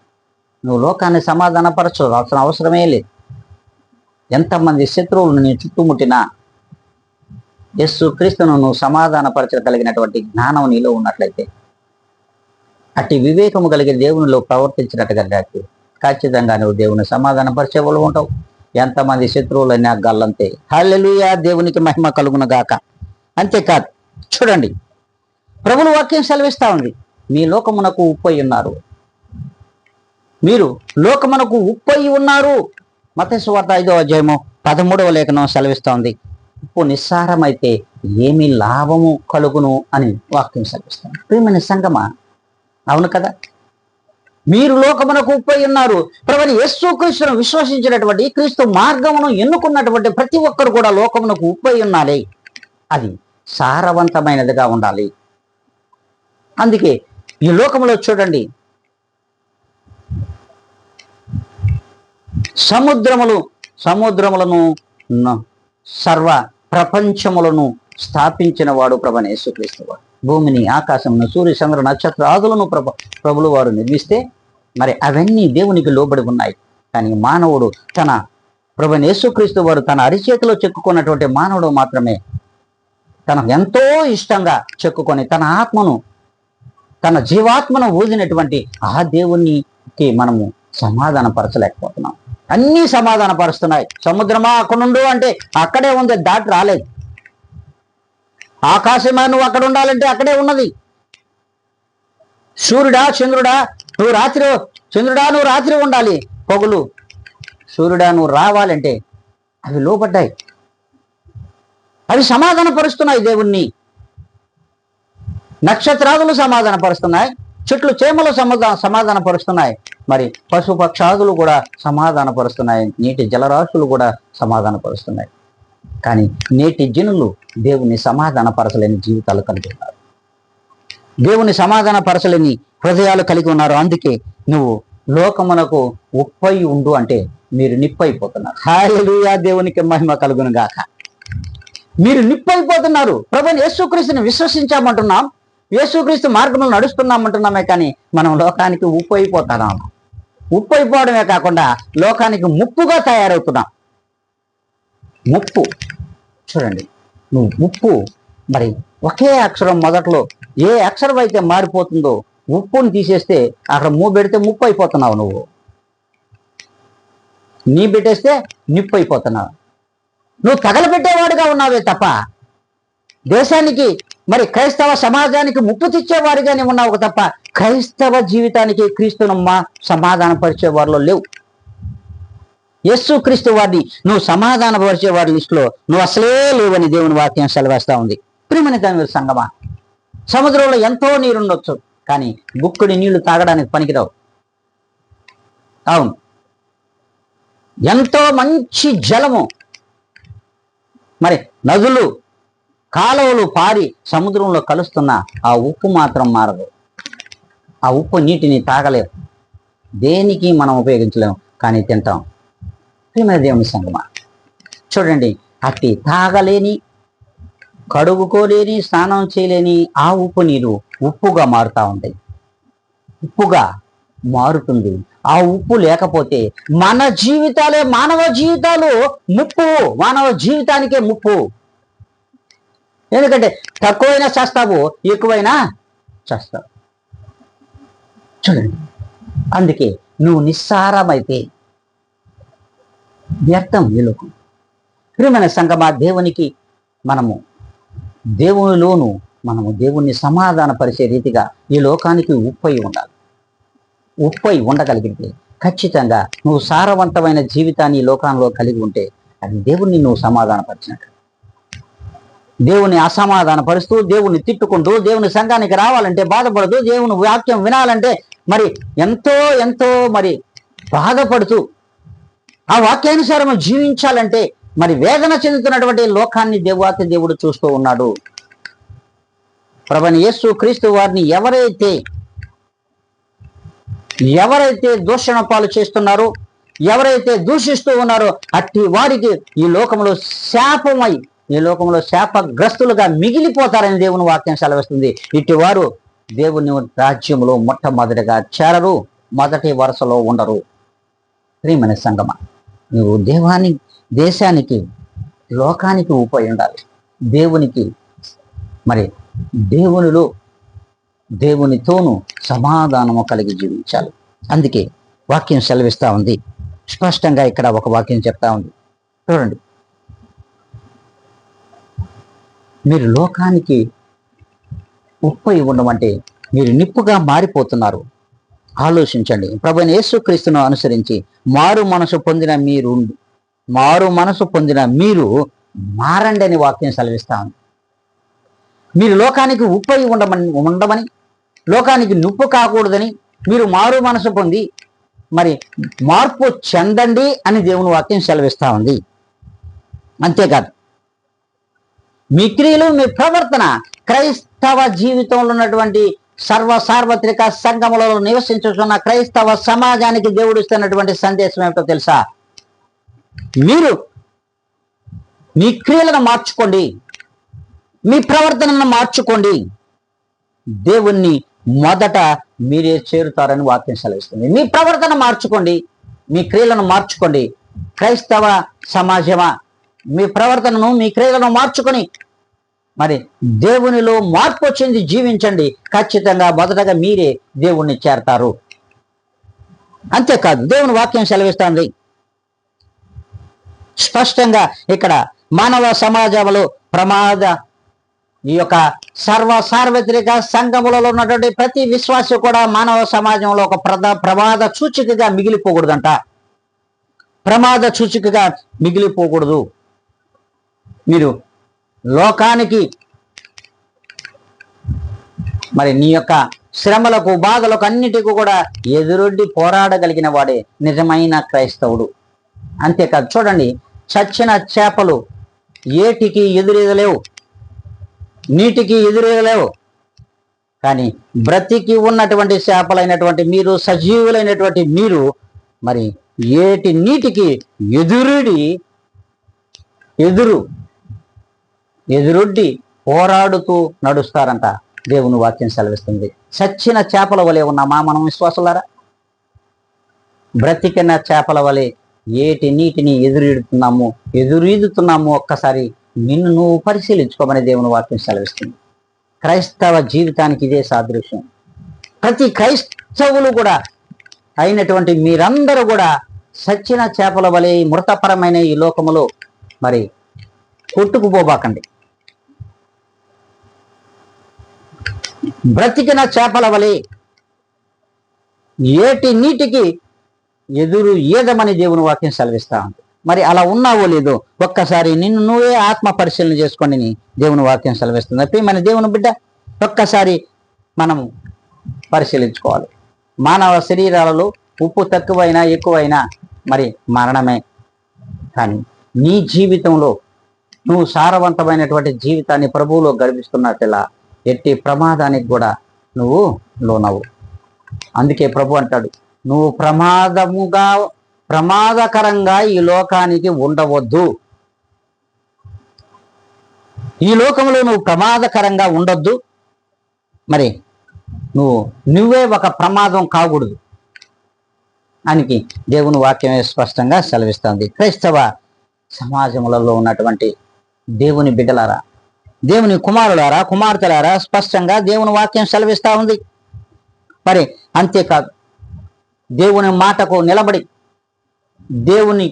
నువ్వు లోకాన్ని సమాధానపరచాల్సిన అవసరమే లేదు. ఎంతమంది శత్రువులను నీ చుట్టుముట్టినా యేసు క్రీస్తును నువ్వు సమాధానపరచగలిగినటువంటి జ్ఞానం నీలో ఉన్నట్లయితే, అట్టి వివేకము కలిగిన దేవునిలో ప్రవర్తించినట్టుగా ఖచ్చితంగా నువ్వు దేవుని సమాధానపరిచేవాళ్ళు ఉంటావు. ఎంతమంది శత్రువులైనా గల్లంతే. హల్లెలూయా, దేవునికి మహిమ కలుగును గాక. అంతేకాదు, చూడండి, ప్రభువు వాక్యం సెలవిస్తా ఉంది, మీ లోకమునకు ఉప్పై ఉన్నారు, మీరు లోకమునకు ఉప్పై ఉన్నారు. మత్తయి సువార్త 5వ అధ్యాయము 13వ లేఖనం సెలవిస్తా ఉంది, ఉప్పు నిస్సారమైతే ఏమి లాభము కలుగును అని వాక్యం సెలవిస్తాను. ప్రియమైన సంగమా, అవును కదా, మీరు లోకమునకు ఉప్పై ఉన్నారు. ప్రభువైన యేసు క్రీస్తును విశ్వసించినటువంటి, క్రీస్తు మార్గమును ఎన్నుకున్నటువంటి ప్రతి ఒక్కరు కూడా లోకమునకు ఉప్పై ఉండాలి. అది సారవంతమైనదిగా ఉండాలి. అందుకే ఈ లోకంలో చూడండి, సముద్రములను సర్వ ప్రపంచములను స్థాపించిన వాడు ప్రభువైన యేసుక్రీస్తు వాడు. భూమిని, ఆకాశమును, సూర్య చంద్ర నక్షత్రాదులను ప్రభులు వారు నిర్మిస్తే మరి అవన్నీ దేవునికి లోబడి ఉన్నాయి. కానీ మానవుడు తన ప్రభువైన యేసుక్రీస్తు వారు తన అరిచేతిలో చెక్కుకున్నటువంటి మానవుడు మాత్రమే తనకు ఎంతో ఇష్టంగా చెక్కుకొని తన ఆత్మను, తన జీవాత్మను ఊదినటువంటి ఆ దేవునికి మనము సమాధానపరచలేకపోతున్నాం. అన్నీ సమాధానపరుస్తున్నాయి. సముద్రమా అక్కడుండు అంటే అక్కడే ఉంది, దాటి రాలేదు. ఆకాశమా నువ్వు అక్కడ ఉండాలంటే అక్కడే ఉన్నది. సూర్యుడా, చంద్రుడా, నువ్వు రాత్రి ఉండాలి, పగులు సూర్యుడా నువ్వు రావాలంటే అవి లోబడ్డాయి. అవి సమాధానపరుస్తున్నాయి దేవుణ్ణి. నక్షత్రాదులు సమాధానపరుస్తున్నాయి, చెట్లు చేమలు సమాధానపరుస్తున్నాయి, మరి పశుపక్షాదులు కూడా సమాధానపరుస్తున్నాయి, నీటి జలరాశులు కూడా సమాధానపరుస్తున్నాయి. కానీ నేటి జనులు దేవుని సమాధానపరచలేని జీవితాలు కలిగి ఉన్నారు, దేవుని సమాధానపరచలేని హృదయాలు కలిగి ఉన్నారు. అందుకే నువ్వు లోకమునకు ఉప్పై ఉండు అంటే మీరు నిప్పైపోతున్నారు. హల్లెలూయా, దేవునికి మహిమ కలుగును గాక. మీరు నిప్పైపోతున్నారు. ప్రభువైన యేసుక్రీస్తుని విశ్వసించామంటున్నాం, యేసుక్రీస్తు మార్గంలో నడుస్తున్నామంటున్నామే, కానీ మనం లోకానికి ఉప్పు అయిపోతున్నాం. ఉప్పు అయిపోవడమే కాకుండా లోకానికి ముప్పుగా తయారవుతున్నాం. ముప్పు చూడండి, నువ్వు ఉప్పు, మరి ఒకే అక్షరం మొదట్లో ఏ అక్షరం అయితే మారిపోతుందో ఉప్పుని తీసేస్తే అక్కడ పెడితే ముప్పు అయిపోతున్నావు. నువ్వు నీ పెట్టేస్తే నిప్పు అయిపోతున్నావు. నువ్వు తగలబెట్టేవాడిగా ఉన్నావే తప్ప దేశానికి, మరి క్రైస్తవ సమాజానికి ముప్పు తెచ్చేవారిగానే ఉన్నావు తప్ప క్రైస్తవ జీవితానికి క్రీస్తునమ్మ సమాధానపరిచేవారిలో లేవు. యేసు క్రీస్తు వారిని నువ్వు సమాధానపరిచే వారి లిస్టులో నువ్వు అసలే లేవని దేవుని వాక్యం సెలవేస్తా ఉంది. ప్రియమైన దేవుని సంగమా, సముద్రంలో ఎంతో నీరుండొచ్చు, కానీ గుక్కుడి నీళ్లు తాగడానికి పనికిరావు. అవును, ఎంతో మంచి జలము, మరి నదులు, కాలువలు పారి సముద్రంలో కలుస్తున్న ఆ ఉప్పు మాత్రం మారదు. ఆ ఉప్పు నీటిని తాగలేము, దేనికి మనం ఉపయోగించలేము, కానీ తింటాం. ప్రియమైన దేవుని సంగమా, చూడండి, అట్టి తాగలేని, కడుగుకోలేని, స్నానం చేయలేని ఆ ఉప్పు నీరు ఉప్పుగా మారుతూ ఉంటాయి, ఉప్పుగా మారుతుంది. ఆ ఉప్పు లేకపోతే మన జీవితాలే, మానవ జీవితాలు ముప్పు, మానవ జీవితానికే ముప్పు. ఎందుకంటే తక్కువైనా చేస్తావు, ఎక్కువైనా చేస్తావు. చూడండి, అందుకే నువ్వు నిస్సారమైతే వ్యర్థం ఈ లోకం. ప్రియమైన సంగమా, దేవునికి మనము దేవునిలోను మనము దేవుణ్ణి సమాధానపరిచే రీతిగా ఈ లోకానికి ఉప్పై ఉండాలి. ఉప్పై ఉండగలిగితే ఖచ్చితంగా నువ్వు సారవంతమైన జీవితాన్ని ఈ లోకంలో కలిగి ఉంటే అది దేవుణ్ణి నువ్వు సమాధానపరిచినట్టు. దేవుని అసమాధానపరుస్తూ, దేవుని తిట్టుకుంటూ, దేవుని సంఘానికి రావాలంటే బాధపడుతూ, దేవుని వాక్యం వినాలంటే మరి ఎంతో ఎంతో మరి బాధపడుతూ, ఆ వాక్యానుసారం జీవించాలంటే మరి వేదన చెందుతున్నటువంటి లోకాన్ని దేవుడు చూస్తూ ఉన్నాడు. ప్రభువైన యేసు క్రీస్తు వారిని ఎవరైతే దూషణ పాలు చేస్తున్నారో, ఎవరైతే దూషిస్తూ ఉన్నారో అట్టి వారికి ఈ లోకంలో శాపమై, ఈ లోకంలో శాపగ్రస్తులుగా మిగిలిపోతారని దేవుని వాక్యం సెలవిస్తుంది. ఇట్టి వారు దేవుని రాజ్యంలో మొట్టమొదటిగా చేరరు, మొదటి వరుసలో ఉండరు. ప్రియమైన సంగమ, నువ్వు దేశానికి, లోకానికి ఊపై ఉండాలి. దేవునికి మరి దేవునితోనూ సమాధానము కలిగి జీవించాలి. అందుకే వాక్యం సెలవిస్తా ఉంది. స్పష్టంగా ఇక్కడ ఒక వాక్యం చెప్తా ఉంది. చూడండి, మీరు లోకానికి ఉప్పై ఉండమంటే మీరు నిప్పుగా మారిపోతున్నారు. ఆలోచించండి. ప్రభువైన యేసుక్రీస్తును అనుసరించి మారు మనసు పొందిన మీరు మారండి అని వాక్యం సెలవిస్తా ఉంది. మీరు లోకానికి ఉప్పై ఉండమని, లోకానికి నిప్పు కాకూడదని మీరు మారు మనసు పొంది మరి మార్పు చెందండి అని దేవుని వాక్యం సెలవిస్తా ఉంది. అంతేకాదు, మీ క్రియలు, మీ ప్రవర్తన క్రైస్తవ జీవితంలో ఉన్నటువంటి సార్వత్రిక సంఘములలో నివసించుతున్న క్రైస్తవ సమాజానికి దేవుడు ఇస్తున్నటువంటి సందేశం ఏమిటో తెలుసా? మీరు మీ క్రియలను మార్చుకోండి, మీ ప్రవర్తనను మార్చుకోండి, దేవుణ్ణి మొదట మీరే చేరుతారని వాక్యం సెలవిస్తుంది. మీ ప్రవర్తన మార్చుకోండి, మీ క్రియలను మార్చుకోండి. క్రైస్తవ సమాజమా, మీ ప్రవర్తనను, మీ క్రియలను మార్చుకొని మరి దేవునిలో మార్పు చెంది జీవించండి. ఖచ్చితంగా మొదటగా మీరే దేవుణ్ణి చేరతారు. అంతేకాదు, దేవుని వాక్యం సెలవిస్తుంది స్పష్టంగా ఇక్కడ మానవ సమాజంలో ఈ యొక్క సార్వత్రిక సంఘములలో ఉన్నటువంటి ప్రతి విశ్వాసి కూడా మానవ సమాజంలో ఒక ప్రమాద సూచికగా మిగిలిపోకూడదంట. ప్రమాద సూచికగా మిగిలిపోకూడదు. మీరు లోకానికి మరి నీ యొక్క శ్రమలకు, బాధలకు అన్నిటికీ కూడా ఎదురొడ్డి పోరాడగలిగిన వాడే నిజమైన క్రైస్తవుడు. అంతేకాదు, చూడండి, చచ్చిన చేపలు ఏటికి ఎదురెదలేవు, నీటికి ఎదురెదలేవు. కానీ బ్రతికి ఉన్నటువంటి చేపలైనటువంటి మీరు, సజీవులైనటువంటి మీరు మరి ఏటి నీటికి ఎదురొడ్డి పోరాడుతూ నడుస్తారంట. దేవుని వాక్యం సెలవిస్తుంది. చచ్చిన చేపల వలె ఉన్నామా మనం విశ్వాసులారా? బ్రతికిన చేపల వలె ఏటి నీటిని ఎదురీదుతున్నాము. ఒక్కసారి నిన్ను నువ్వు పరిశీలించుకోమని దేవుని వాక్యం సెలవిస్తుంది. క్రైస్తవ జీవితానికి ఇదే సాదృశ్యం. ప్రతి క్రైస్తవులు కూడా అయినటువంటి మీరందరూ కూడా సచ్చిన చేపల వలె మృతపరమైన ఈ లోకములో మరి కొట్టుకుపోబాకండి. బ్రతికిన చేపల వలె ఏటి నీటికి ఈదమని దేవుని వాక్యం సెలవిస్తా ఉంది. మరి అలా ఉన్నావో లేదో ఒక్కసారి నిన్ను నువ్వే ఆత్మ పరిశీలన చేసుకోండి. దేవుని వాక్యం సెలవిస్తుంది. మన దేవుని బిడ్డ, ఒక్కసారి మనం పరిశీలించుకోవాలి. మానవ శరీరాలలో ఉప్పు తక్కువైనా ఎక్కువైనా మరి మరణమే. కానీ నీ జీవితంలో నువ్వు సారవంతమైనటువంటి జీవితాన్ని ప్రభువులో గడిపిస్తున్నట్లా ఎట్టి ప్రమాదానికి కూడా నువ్వు లోనవు. అందుకే ప్రభు అంటాడు, నువ్వు ప్రమాదకరంగా ఈ లోకానికి ఉండవద్దు. ఈ లోకంలో నువ్వు ప్రమాదకరంగా ఉండొద్దు. మరి నువ్వే ఒక ప్రమాదం కాకూడదు అని దేవుని వాక్యమే స్పష్టంగా సెలవిస్తుంది. క్రైస్తవ సమాజములలో ఉన్నటువంటి దేవుని బిడ్డలారా, దేవుని కుమారులారా, కుమార్తెలారా, స్పష్టంగా దేవుని వాక్యం సెలవిస్తా ఉంది. మరి అంతేకాదు, దేవుని మాటకు నిలబడి దేవుని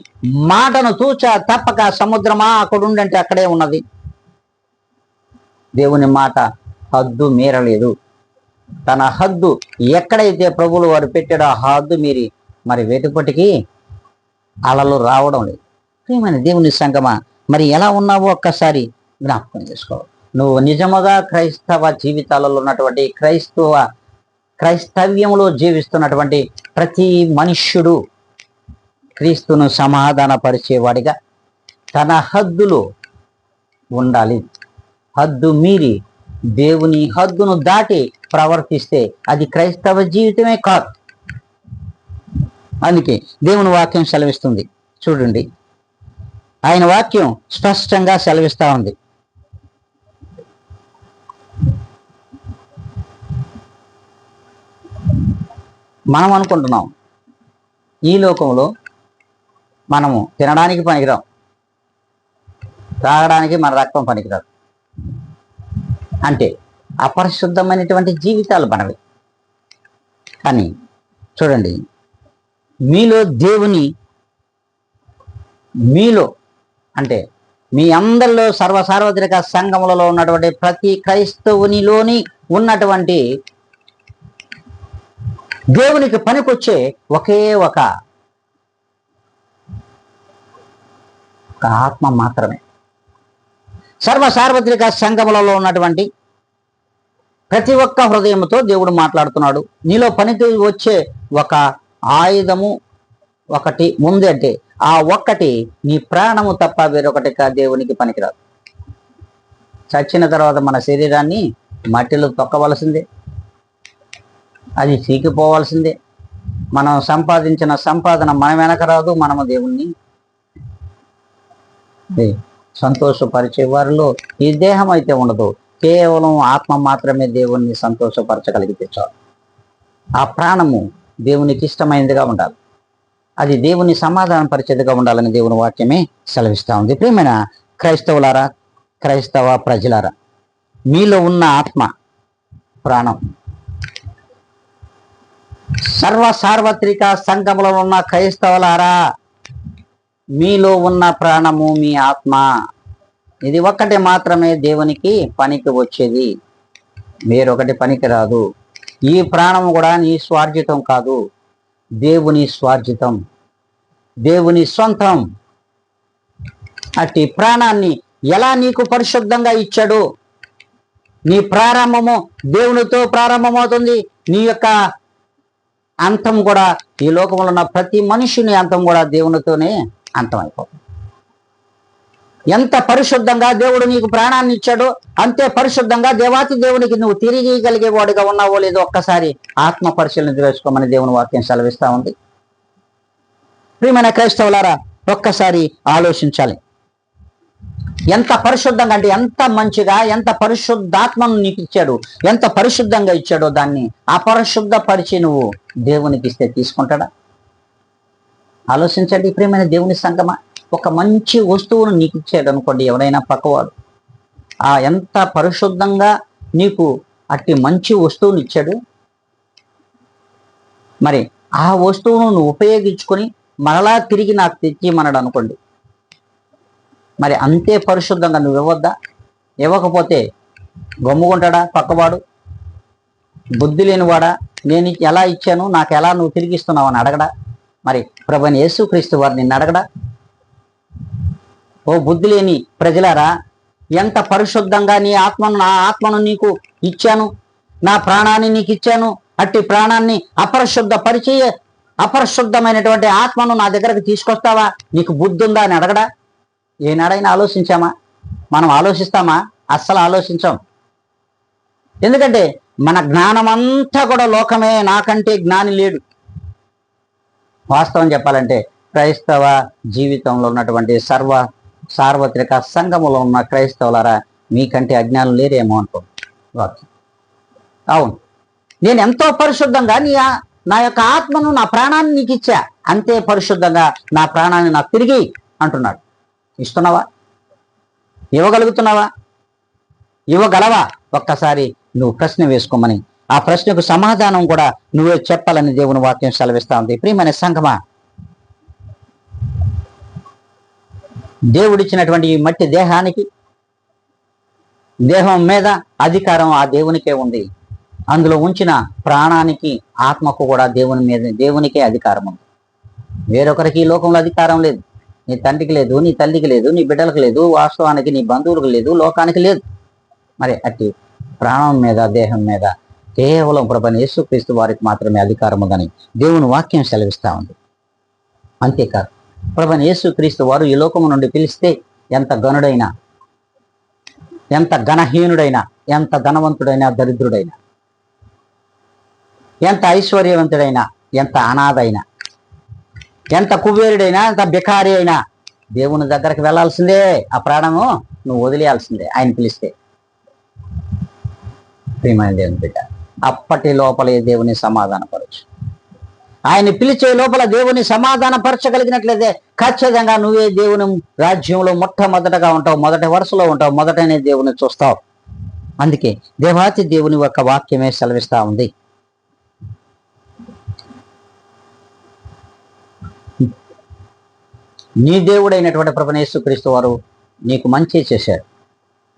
మాటను తూచా తప్పక సముద్రమా అక్కడుండంటే అక్కడే ఉన్నది. దేవుని మాట హద్దు మీరలేదు. తన హద్దు ఎక్కడైతే ప్రభువులు వారు పెట్టాడో ఆ హద్దు మీరి మరి వెతుపటికి అలలు రావడం లేదు. ప్రియమైన దేవుని సంగమా, మరి ఎలా ఉన్నావో ఒక్కసారి జ్ఞాపకం చేసుకో. నువ్వు నిజముగా క్రైస్తవ జీవితాలలో ఉన్నటువంటి క్రైస్తవ్యంలో జీవిస్తున్నటువంటి ప్రతి మనుష్యుడు క్రీస్తును సమాధానపరిచేవాడిగా తన హద్దులో ఉండాలి. హద్దు మీరి దేవుని హద్దును దాటి ప్రవర్తిస్తే అది క్రైస్తవ జీవితమే కాదు. అందుకే దేవుని వాక్యం సెలవిస్తుంది. చూడండి, ఆయన వాక్యం స్పష్టంగా సెలవిస్తా ఉంది. మనం అనుకుంటున్నాం ఈ లోకంలో మనము తినడానికి పనికిరాం, తాగడానికి మన రక్తం పనికిరాదు, అంటే అపరిశుద్ధమైనటువంటి జీవితాలు మనవి. కానీ చూడండి, మీలో అంటే మీ అందరిలో సార్వత్రిక సంఘములలో ఉన్నటువంటి ప్రతి క్రైస్తవునిలోని ఉన్నటువంటి దేవునికి పనికొచ్చే ఒకే ఒక ఆత్మ మాత్రమే. సార్వత్రిక సంఘములలో ఉన్నటువంటి ప్రతి ఒక్క హృదయంతో దేవుడు మాట్లాడుతున్నాడు. నీలో పనికి వచ్చే ఒక ఆయుధము ఒకటి ఉంది, అంటే ఆ ఒక్కటి నీ ప్రాణము తప్ప వేరొకటి దేవునికి పనికిరాదు. చచ్చిన తర్వాత మన శరీరాన్ని మట్టిలో తొక్కవలసిందే, అది చీకిపోవాల్సిందే. మనం సంపాదించిన సంపాదన మన వెనక రాదు. మనము దేవుణ్ణి సంతోషపరిచే వారిలో ఈ దేహం అయితే ఉండదు, కేవలం ఆత్మ మాత్రమే దేవుణ్ణి సంతోషపరచగలిగితే చాలు. ఆ ప్రాణము దేవునికి ఇష్టమైనదిగా ఉండాలి, అది దేవుని సమాధానం పరిచేదిగా ఉండాలని దేవుని వాక్యమే సెలవిస్తూ ఉంది. ప్రియమైన క్రైస్తవులారా, క్రైస్తవ ప్రజలారా, మీలో ఉన్న ఆత్మ ప్రాణం సార్వత్రిక సంఘములో ఉన్న క్రైస్తవులారా, మీలో ఉన్న ప్రాణము మీ ఆత్మ, ఇది ఒక్కటి మాత్రమే దేవునికి పనికి వచ్చేది, వేరొకటి పనికి రాదు. ఈ ప్రాణము కూడా నీ స్వార్జితం కాదు, దేవుని స్వార్జితం, దేవుని సొంతం. అట్టి ప్రాణాన్ని ఎలా నీకు పరిశుద్ధంగా ఇచ్చాడు? నీ ప్రారంభము దేవునితో ప్రారంభమవుతుంది, నీ యొక్క అంతం కూడా, ఈ లోకంలో ఉన్న ప్రతి మనిషిని అంతం కూడా దేవునితోనే అంతమైపోతుంది. ఎంత పరిశుద్ధంగా దేవుడు నీకు ప్రాణాన్ని ఇచ్చాడో అంతే పరిశుద్ధంగా దేవాతి దేవునికి నువ్వు తిరిగి కలిగేవాడుగా ఉన్నావో లేదో ఒక్కసారి ఆత్మ పరిశీలన చేసుకోమని దేవుని వాక్యం సెలవిస్తా ఉంది. ప్రియమైన క్రైస్తవులారా, ఒక్కసారి ఆలోచించాలి. ఎంత పరిశుద్ధంగా అంటే ఎంత మంచిగా, ఎంత పరిశుద్ధాత్మను నీకు ఇచ్చాడు, ఎంత పరిశుద్ధంగా ఇచ్చాడో దాన్ని అపరిశుద్ధపరిచి నువ్వు దేవునికి ఇస్తే తీసుకుంటాడా? ఆలోచించండి. ప్రియమైన దేవుని సంగమా, ఒక మంచి వస్తువును నీకు ఇచ్చాడు అనుకోండి ఎవరైనా పక్కవాడు, ఎంత పరిశుద్ధంగా నీకు అట్టి మంచి వస్తువుని ఇచ్చాడు, మరి ఆ వస్తువును నువ్వు ఉపయోగించుకొని మరలా తిరిగి నాకు తెచ్చిమన్నాడు అనుకోండి, మరి అంతే పరిశుద్ధంగా నువ్వు ఇవ్వద్దా? ఇవ్వకపోతే గమ్ముకుంటాడా పక్కవాడు? బుద్ధి లేనివాడా? నేను ఎలా ఇచ్చాను, నాకు ఎలా నువ్వు తిరిగి ఇస్తున్నావు అని అడగడా? మరి ప్రభువైన యేసుక్రీస్తు వారు నిన్ను అడగడా? ఓ బుద్ధి లేని ప్రజలారా, ఎంత పరిశుద్ధంగా నీ ఆత్మను, నా ఆత్మను నీకు ఇచ్చాను, నా ప్రాణాన్ని నీకు ఇచ్చాను, అట్టి ప్రాణాన్ని అపరిశుద్ధపరిచి అపరిశుద్ధమైనటువంటి ఆత్మను నా దగ్గరకు తీసుకొస్తావా? నీకు బుద్ధి ఉందా అని అడగడా? ఏనాడైనా ఆలోచించామా? మనం ఆలోచిస్తామా? అస్సలు ఆలోచించాం. ఎందుకంటే మన జ్ఞానం అంతా కూడా లోకమే, నాకంటే జ్ఞాని లేడు. వాస్తవం చెప్పాలంటే క్రైస్తవ జీవితంలో ఉన్నటువంటి సార్వత్రిక సంఘములో ఉన్న క్రైస్తవులారా, మీకంటే అజ్ఞానం లేరేమో అనుకో. అవును, నేను ఎంతో పరిశుద్ధంగా నా యొక్క ఆత్మను, నా ప్రాణాన్ని నీకు ఇచ్చా, అంతే పరిశుద్ధంగా నా ప్రాణాన్ని నాకు తిరిగి అంటున్నాడు. ఇస్తున్నావా? ఇవ్వగలుగుతున్నావా? ఇవ్వగలవా? ఒక్కసారి నువ్వు ప్రశ్న వేసుకోమని, ఆ ప్రశ్నకు సమాధానం కూడా నువ్వే చెప్పాలని దేవుని వాక్యం సెలవిస్తా ఉంది. ప్రియమైన సంఘమా, దేవుడిచ్చినటువంటి ఈ మట్టి దేహానికి, దేహం మీద అధికారం ఆ దేవునికే ఉంది. అందులో ఉంచిన ప్రాణానికి, ఆత్మకు కూడా దేవునికే అధికారం ఉంది. వేరొకరికి ఈ లోకంలో అధికారం లేదు. నీ తండ్రికి లేదు, నీ తల్లికి లేదు, నీ బిడ్డలకు లేదు, వాస్తవానికి నీ బంధువులకు లేదు, లోకానికి లేదు. మరి అట్టి ప్రాణం మీద, దేహం మీద కేవలం ప్రభువైన యేసుక్రీస్తు వారికి మాత్రమే అధికారం ఉందని దేవుని వాక్యం సెలవిస్తా ఉంది. అంతేకాదు, ప్రభువైన యేసుక్రీస్తు వారు ఈ లోకము నుండి పిలిస్తే ఎంత గనుడైనా, ఎంత ఘనహీనుడైనా, ఎంత ధనవంతుడైనా, దరిద్రుడైనా, ఎంత ఐశ్వర్యవంతుడైనా, ఎంత అనాథైనా, ఎంత కుబేరుడైనా, ఎంత బికారి అయినా దేవుని దగ్గరకు వెళ్లాల్సిందే. ఆ ప్రాణము నువ్వు వదిలేయాల్సిందే ఆయన పిలిస్తే. ప్రియమైన దేవుని బిడ్డ, అప్పటి లోపలే దేవుని సమాధానపరచు. ఆయన పిలిచే లోపల దేవుని సమాధాన పరచగలిగినట్లయితే ఖచ్చితంగా నువ్వే దేవుని రాజ్యంలో మొట్టమొదటగా ఉంటావు, మొదటి వరుసలో ఉంటావు, మొదటనే దేవుని చూస్తావు. అందుకే దేవాతి దేవుని యొక్క వాక్యమే సెలవిస్తా ఉంది. నీ దేవుడైనటువంటి ప్రభువైన యేసుక్రీస్తు వారు నీకు మంచి చేశాడు,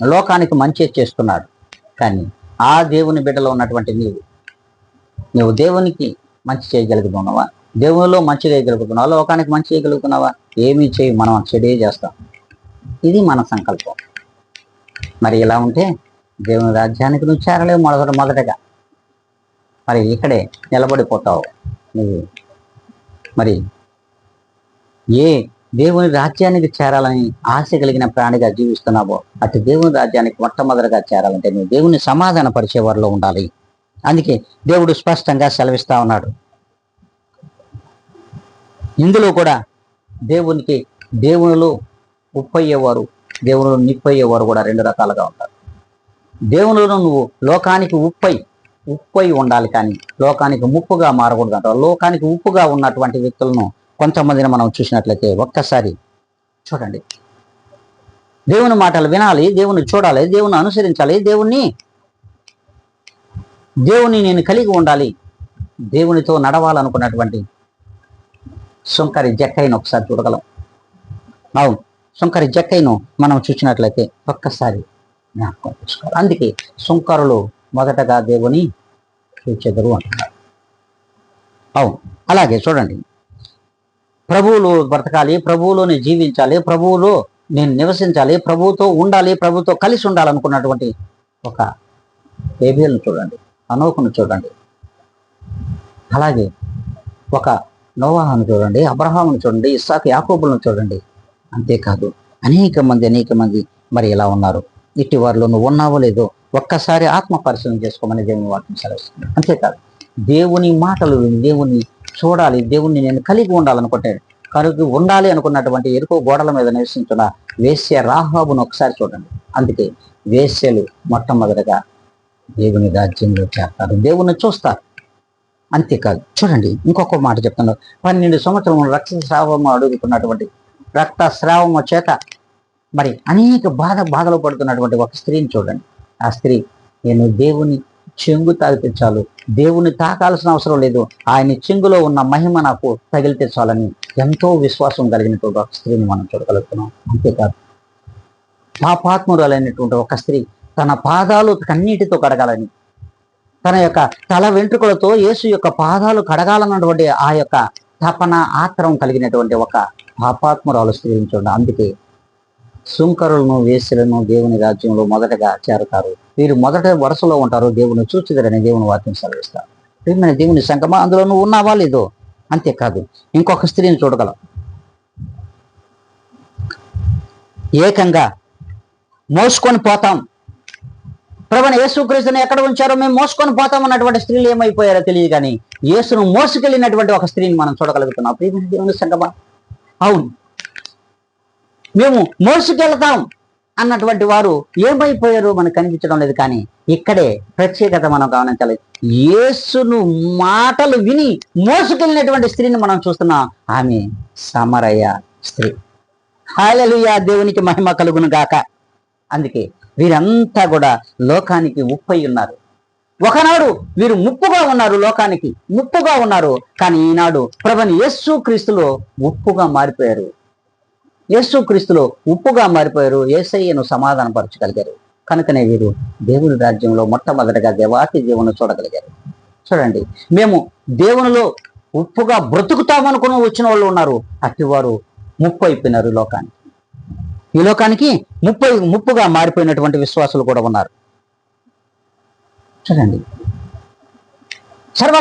లోకానికి మంచి చేస్తున్నాడు. కానీ ఆ దేవుని బిడ్డలో ఉన్నటువంటి నువ్వు దేవునికి మంచి చేయగలుగుతున్నావా? దేవునిలో మంచి చేయగలుగుతున్నావా? లోకానికి మంచి చేయగలుగుతున్నావా? ఏమీ చేయి, మనం చెడే చేస్తాం. ఇది మన సంకల్పం. మరి ఇలా ఉంటే దేవుని రాజ్యానికి నువ్వు చేరలేవు. మొదటగా మరి ఇక్కడే నిలబడిపోతావు నువ్వు. మరి ఏ దేవుని రాజ్యానికి చేరాలని ఆశ కలిగిన ప్రాణిగా జీవిస్తున్నావో అటు దేవుని రాజ్యానికి మొట్టమొదటిగా చేరాలంటే నువ్వు దేవుని సమాధాన పరిచేవారిలో ఉండాలి. అందుకే దేవుడు స్పష్టంగా సెలవిస్తా ఉన్నాడు. ఇందులో కూడా దేవునిలో ఉప్పయ్యేవారు, దేవునిలో నిప్పయ్యేవారు కూడా రెండు రకాలుగా ఉంటారు. దేవునిలో నువ్వు లోకానికి ఉప్పై ఉండాలి, కానీ లోకానికి ముప్పుగా మారకూడదు అంటారు. లోకానికి ఉప్పుగా ఉన్నటువంటి వ్యక్తులను కొంతమందిని మనం చూసినట్లయితే ఒక్కసారి చూడండి. దేవుని మాటలు వినాలి, దేవుని చూడాలి, దేవుని అనుసరించాలి, దేవుని నేను కలిగి ఉండాలి, దేవునితో నడవాలనుకున్నటువంటి సుంకరి జక్కయ్యను ఒకసారి చూడగలం. అవును, సుంకరి జక్కయ్యను మనం చూసినట్లయితే ఒక్కసారి జ్ఞాపకం చేసుకోవాలి. అందుకే సుంకరులు మొదటగా దేవుని చూచెదరు అంటున్నారు. అవును, అలాగే చూడండి, ప్రభువులో బ్రతకాలి, ప్రభువులోనే జీవించాలి, ప్రభువులో నేను నివసించాలి, ప్రభువుతో ఉండాలి, ప్రభుతో కలిసి ఉండాలనుకున్నటువంటి ఒక హేబేలును చూడండి, హనోకును చూడండి, అలాగే ఒక నోవాహును చూడండి, అబ్రహామును చూడండి, ఇస్సాకు యాకోబులను చూడండి. అంతేకాదు అనేక మంది మరి ఇలా ఉన్నారు. ఇట్టి వారిలో నువ్వు ఉన్నావో లేదో ఒక్కసారి ఆత్మ పరిశీలన చేసుకోమని దేవుని వాక్యం సెలవిస్తుంది. అంతేకాదు దేవుని మాటలు, దేవుని చూడాలి, దేవుణ్ణి నేను కలిగి ఉండాలనుకుంటాడు. కలిగి ఉండాలి అనుకున్నటువంటి ఎరుపు గోడల మీద నివసించిన వేశ్య రాహాబును ఒకసారి చూడండి. అందుకే వేశ్యలు మొట్టమొదటిగా దేవుని రాజ్యంలో చేస్తారు, దేవుణ్ణి చూస్తారు. అంతేకాదు చూడండి, ఇంకొక మాట చెప్తున్నారు. 12 సంవత్సరం రక్తస్రావము అడుగుతున్నటువంటి రక్తస్రావము చేత మరి అనేక బాధలు పడుతున్నటువంటి ఒక స్త్రీని చూడండి. ఆ స్త్రీ, నేను దేవుని చెంగు తాగితే చాలు, దేవుని తాకాల్సిన అవసరం లేదు, ఆయన చెంగులో ఉన్న మహిమ నాకు తగిలితే చాలని ఎంతో విశ్వాసం కలిగినటువంటి ఒక స్త్రీని మనం చూడగలుగుతున్నాం. అంతేకాదు పాపాత్మురాలైనటువంటి ఒక స్త్రీ తన పాదాలు కన్నీటితో కడగాలని, తన యొక్క తల వెంట్రుకలతో యేసు యొక్క పాదాలు కడగాలన్నటువంటి ఆ యొక్క తపన ఆత్రం కలిగినటువంటి ఒక పాపాత్మురాలు స్త్రీని చూడండి. అందుకే సుంకరులను, వేశ్యలను దేవుని రాజ్యంలో మొదటగా చేరుతారు. వీరు మొదట వరుసలో ఉంటారు, దేవుని చూచుదరని దేవుని వాక్యం సెలవిస్తారు. ప్రియమైన దేవుని సంగమా, అందులో నువ్వు ఉన్నావా లేదో? అంతేకాదు ఇంకొక స్త్రీని చూడగలం. ఏకంగా మోసుకొని పోతాం, ప్రభువైన యేసుక్రీస్తుని ఎక్కడ ఉంచారో మేము మోసుకొని పోతాం అన్నటువంటి స్త్రీలు ఏమైపోయారో తెలియదు, కానీ యేసును మోసుకెళ్ళినటువంటి ఒక స్త్రీని మనం చూడగలుగుతున్నాం. ప్రియమైన దేవుని సంగమా, అవును, మేము మోసుకెళ్తాం అన్నటువంటి వారు ఏమైపోయారో మనకు కనిపించడం లేదు. కానీ ఇక్కడే ప్రత్యేకత మనం గమనించాలి. యేసును మాటలు విని మోసుకెళ్ళినటువంటి స్త్రీని మనం చూస్తున్నాం. ఆమె సమరయ స్త్రీ. హల్లెలూయా, దేవునికి మహిమ కలుగును గాక. అందుకే వీరంతా కూడా లోకానికి ఉప్పై ఉన్నారు. ఒకనాడు వీరు ముప్పుగా ఉన్నారు, లోకానికి ముప్పుగా ఉన్నారు. కానీ ఈనాడు ప్రభువైన యేసుక్రీస్తులో ఉప్పుగా మారిపోయారు. యేసుక్రీస్తులో ఉప్పుగా మారిపోయారు, యేసయ్యను సమాధానపరచగలిగారు. కనుకనే వీరు దేవుని రాజ్యంలో మొట్టమొదటిగా దేవాతి దేవుని చూడగలిగారు. చూడండి, మేము దేవునిలో ఉప్పుగా బ్రతుకుతామనుకుని వచ్చిన వాళ్ళు ఉన్నారు, అట్టివారు ముప్పు అయిపోయినారు లోకానికి. ఈ లోకానికి ముప్పుగా మారిపోయినటువంటి విశ్వాసులు కూడా ఉన్నారు. చూడండి,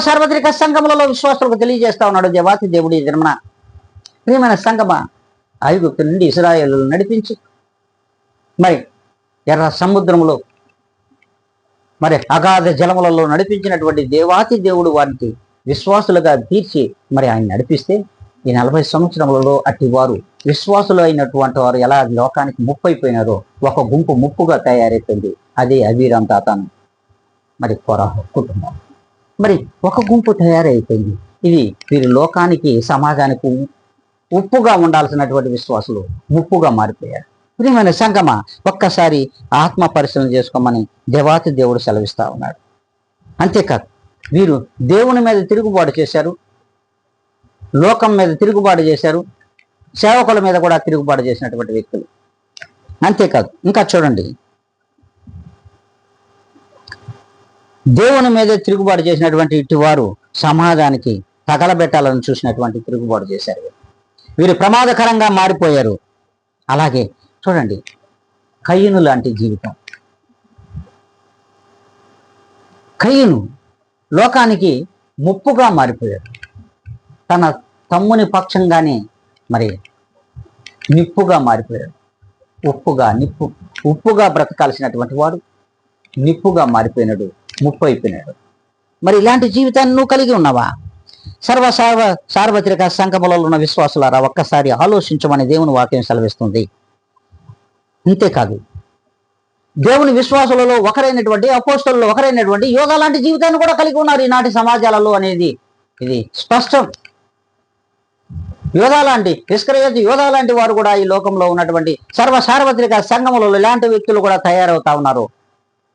సార్వత్రిక సంఘములలో విశ్వాసులకు తెలియజేస్తా ఉన్నాడు దేవాతి దేవుడి జన్మన. ప్రియమైన సంఘమా, ఐగుప్తు నుండి ఇశ్రాయేలు నడిపించి మరి ఎర్ర సముద్రంలో మరి అగాధ జలములలో నడిపించినటువంటి దేవాతి దేవుడు వారికి విశ్వాసులుగా తీర్చి మరి ఆయన నడిపిస్తే ఈ 40 సంవత్సరములలో అట్టి వారు విశ్వాసులు అయినటువంటి వారు ఎలా లోకానికి ముప్పైపోయినారో ఒక గుంపు ముప్పుగా తయారైపోయింది. అదే అబీరాం తాతాను మరి కొరాహు కుటుంబం. మరి ఒక గుంపు తయారైపోయింది. ఇది వీరి లోకానికి సమాజానికి ఉప్పుగా ఉండాల్సినటువంటి విశ్వాసులు ముప్పుగా మారిపోయారు. ప్రియమైన సంగమ, ఒక్కసారి ఆత్మ పరిశీలన చేసుకోమని దేవాతి దేవుడు సెలవిస్తా ఉన్నాడు. అంతేకాదు వీరు దేవుని మీద తిరుగుబాటు చేశారు, లోకం మీద తిరుగుబాటు చేశారు, సేవకుల మీద కూడా తిరుగుబాటు చేసినటువంటి వ్యక్తులు. అంతేకాదు ఇంకా చూడండి, దేవుని మీద తిరుగుబాటు చేసినటువంటి ఇటు వారు సమాజానికి తగలబెట్టాలని చూసినటువంటి తిరుగుబాటు చేశారు. వీరు ప్రమాదకరంగా మారిపోయారు. అలాగే చూడండి, కయ్యను లాంటి జీవితం. కయ్యను లోకానికి ముప్పుగా మారిపోయాడు. తన తమ్ముని పక్షంగానే మరి నిప్పుగా మారిపోయాడు. ఉప్పుగా బ్రతకాల్సినటువంటి వాడు నిప్పుగా మారిపోయినాడు, ముప్పు అయిపోయినాడు. మరి ఇలాంటి జీవితాన్ని నువ్వు కలిగి ఉన్నావా? సార్వత్రిక సంఘములలో ఉన్న విశ్వాసులారా, ఒక్కసారి ఆలోచించమని దేవుని వాక్యం సెలవిస్తుంది. అంతేకాదు, దేవుని విశ్వాసులలో ఒకరైనటువంటి అపోస్తలులలో ఒకరైనటువంటి యోధా లాంటి జీవితాన్ని కూడా కలిగి ఉన్నారు ఈనాటి సమాజాలలో అనేది ఇది స్పష్టం. యోధా లాంటి వారు కూడా ఈ లోకంలో ఉన్నటువంటి సార్వత్రిక సంఘములలో ఇలాంటి వ్యక్తులు కూడా తయారవుతా ఉన్నారు.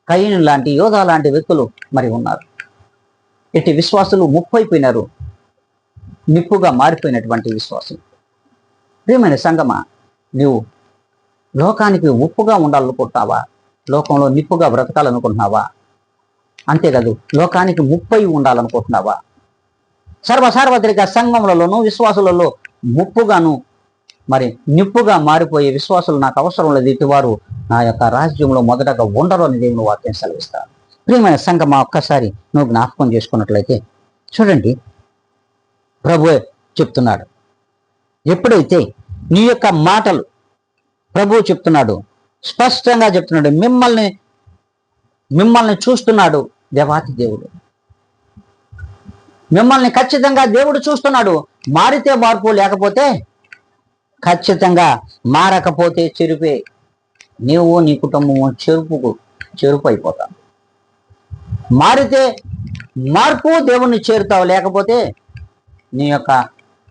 కయీను లాంటి యోధా లాంటి వ్యక్తులు మరి ఉన్నారు. ఇట్టి విశ్వాసులు ముప్పైపోయినారు, నిప్పుగా మారిపోయినటువంటి విశ్వాసులు. ప్రియమైన సంగమా, నువ్వు లోకానికి ఉప్పుగా ఉండాలనుకుంటున్నావా? లోకంలో నిప్పుగా బ్రతకాలనుకుంటున్నావా? అంతేకాదు, లోకానికి ముప్పై ఉండాలనుకుంటున్నావా? సార్వత్రిక సంఘములలోనూ విశ్వాసులలో ముప్పుగాను మరి నిప్పుగా మారిపోయే విశ్వాసులు నాకు అవసరం లేదు, ఇటువారు నా యొక్క రాజ్యంలో మొదటగా ఉండరు అని దేవుని వాక్యం సెలవిస్తారు. ప్రియమైన సంఘమా, ఒక్కసారి నువ్వు జ్ఞాపకం చేసుకున్నట్లయితే చూడండి, ప్రభువే చెప్తున్నాడు. ఎప్పుడైతే నీ యొక్క మాటలు ప్రభువు చెప్తున్నాడు, స్పష్టంగా చెప్తున్నాడు, మిమ్మల్ని చూస్తున్నాడు దేవాతి దేవుడు. మిమ్మల్ని ఖచ్చితంగా దేవుడు చూస్తున్నాడు. మారితే మార్పు, లేకపోతే ఖచ్చితంగా మారకపోతే చెరుపే. నీవు నీ కుటుంబము చెరుపు అయిపోతావు. మారితే మార్పు దేవుణ్ణి చేరుతావు, లేకపోతే నీ యొక్క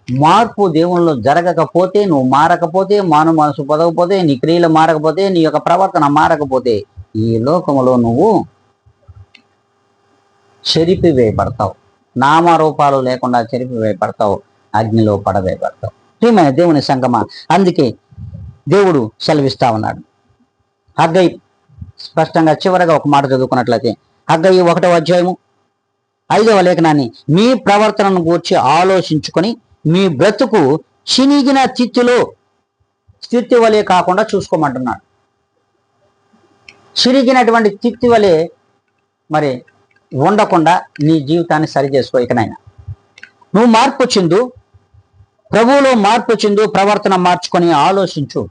మార్పు దేవునిలో జరగకపోతే, నువ్వు మారకపోతే, మనసు పొదగపోతే, నీ క్రియలు మారకపోతే, నీ యొక్క ప్రవర్తన మారకపోతే ఈ లోకములో నువ్వు చెరిపివేయబడతావు. నామరూపాలు లేకుండా చెరిపివేయబడతావు, అగ్నిలో పడవేయబడతావు. ప్రియమైన దేవుని సంగమా, అందుకే దేవుడు సెలవిస్తా ఉన్నాడు. హగ్గయి స్పష్టంగా చివరగా ఒక మాట చదువుకున్నట్లయితే, హగ్గయి 1వ అధ్యాయము 5వ లేఖనాన్ని, మీ ప్రవర్తనను గూర్చి ఆలోచించుకొని మీ బ్రతుకు చినిగిన తిత్తి వలె కాకుండా చూసుకోమంటున్నాడు. చిరిగినటువంటి తిత్తి వలె మరి ఉండకుండా నీ జీవితాన్ని సరి చేసుకో. ఇకనైనా నువ్వు మార్పు చెందు, ప్రభువులో మార్పు చెందు, ప్రవర్తన మార్చుకొని ఆలోచించు.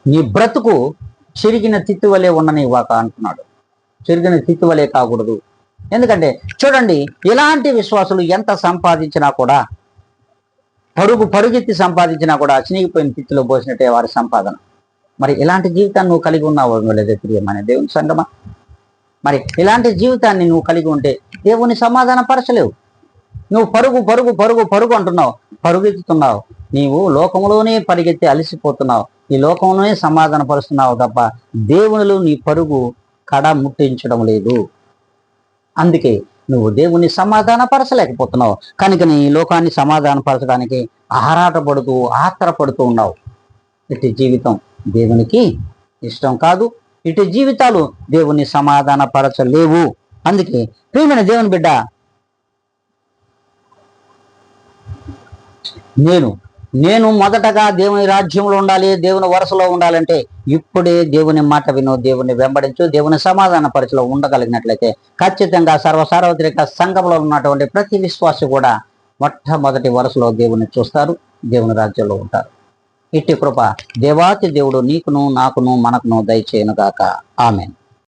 నీ బ్రతుకు చిరిగిన తిత్తి వలె ఉండనివ్వక అంటున్నాడు. చిరిగిన తిత్తి వలె కాకూడదు. ఎందుకంటే చూడండి, ఇలాంటి విశ్వాసులు ఎంత సంపాదించినా కూడా, పరుగెత్తి సంపాదించినా కూడా చినిగిపోయిన తిత్తిలో పోసినట్టే వారి సంపాదన. మరి ఇలాంటి జీవితాన్ని నువ్వు కలిగి ఉన్నావు లేదా ప్రియమైన దేవుని సంగమా? మరి ఇలాంటి జీవితాన్ని నువ్వు కలిగి ఉంటే దేవుని సమాధాన పరచలేవు. నువ్వు పరుగు అంటున్నావు, పరుగెత్తుతున్నావు. నీవు లోకంలోనే పరిగెత్తి అలసిపోతున్నావు, ఈ లోకంలోనే సమాధాన పరుస్తున్నావు తప్ప దేవునిలో నీ పరుగు కడ ముట్టించడం లేదు. అందుకే నువ్వు దేవుని సమాధాన పరచలేకపోతున్నావు. కనుక నీ లోకాన్ని సమాధాన పరచడానికి ఆత్రపడుతూ ఉన్నావు. ఇటు జీవితం దేవునికి ఇష్టం కాదు. ఇటు జీవితాలు దేవుని సమాధాన పరచలేవు. అందుకే ప్రియమైన దేవుని బిడ్డ, నేను మొదటగా దేవుని రాజ్యంలో ఉండాలి, దేవుని వరుసలో ఉండాలంటే ఇప్పుడే దేవుని మాట విను, దేవుని వెంబడించు. దేవుని సమాధాన పరిచలో ఉండగలిగినట్లయితే ఖచ్చితంగా సార్వత్రిక సంఘంలో ఉన్నటువంటి ప్రతి విశ్వాసి కూడా మొట్టమొదటి వరుసలో దేవుని చూస్తారు, దేవుని రాజ్యంలో ఉంటారు. ఇట్టి కృప దేవాతి దేవుడు నీకును, నాకును, మనకును దయచేయునుగాక. ఆమేన్.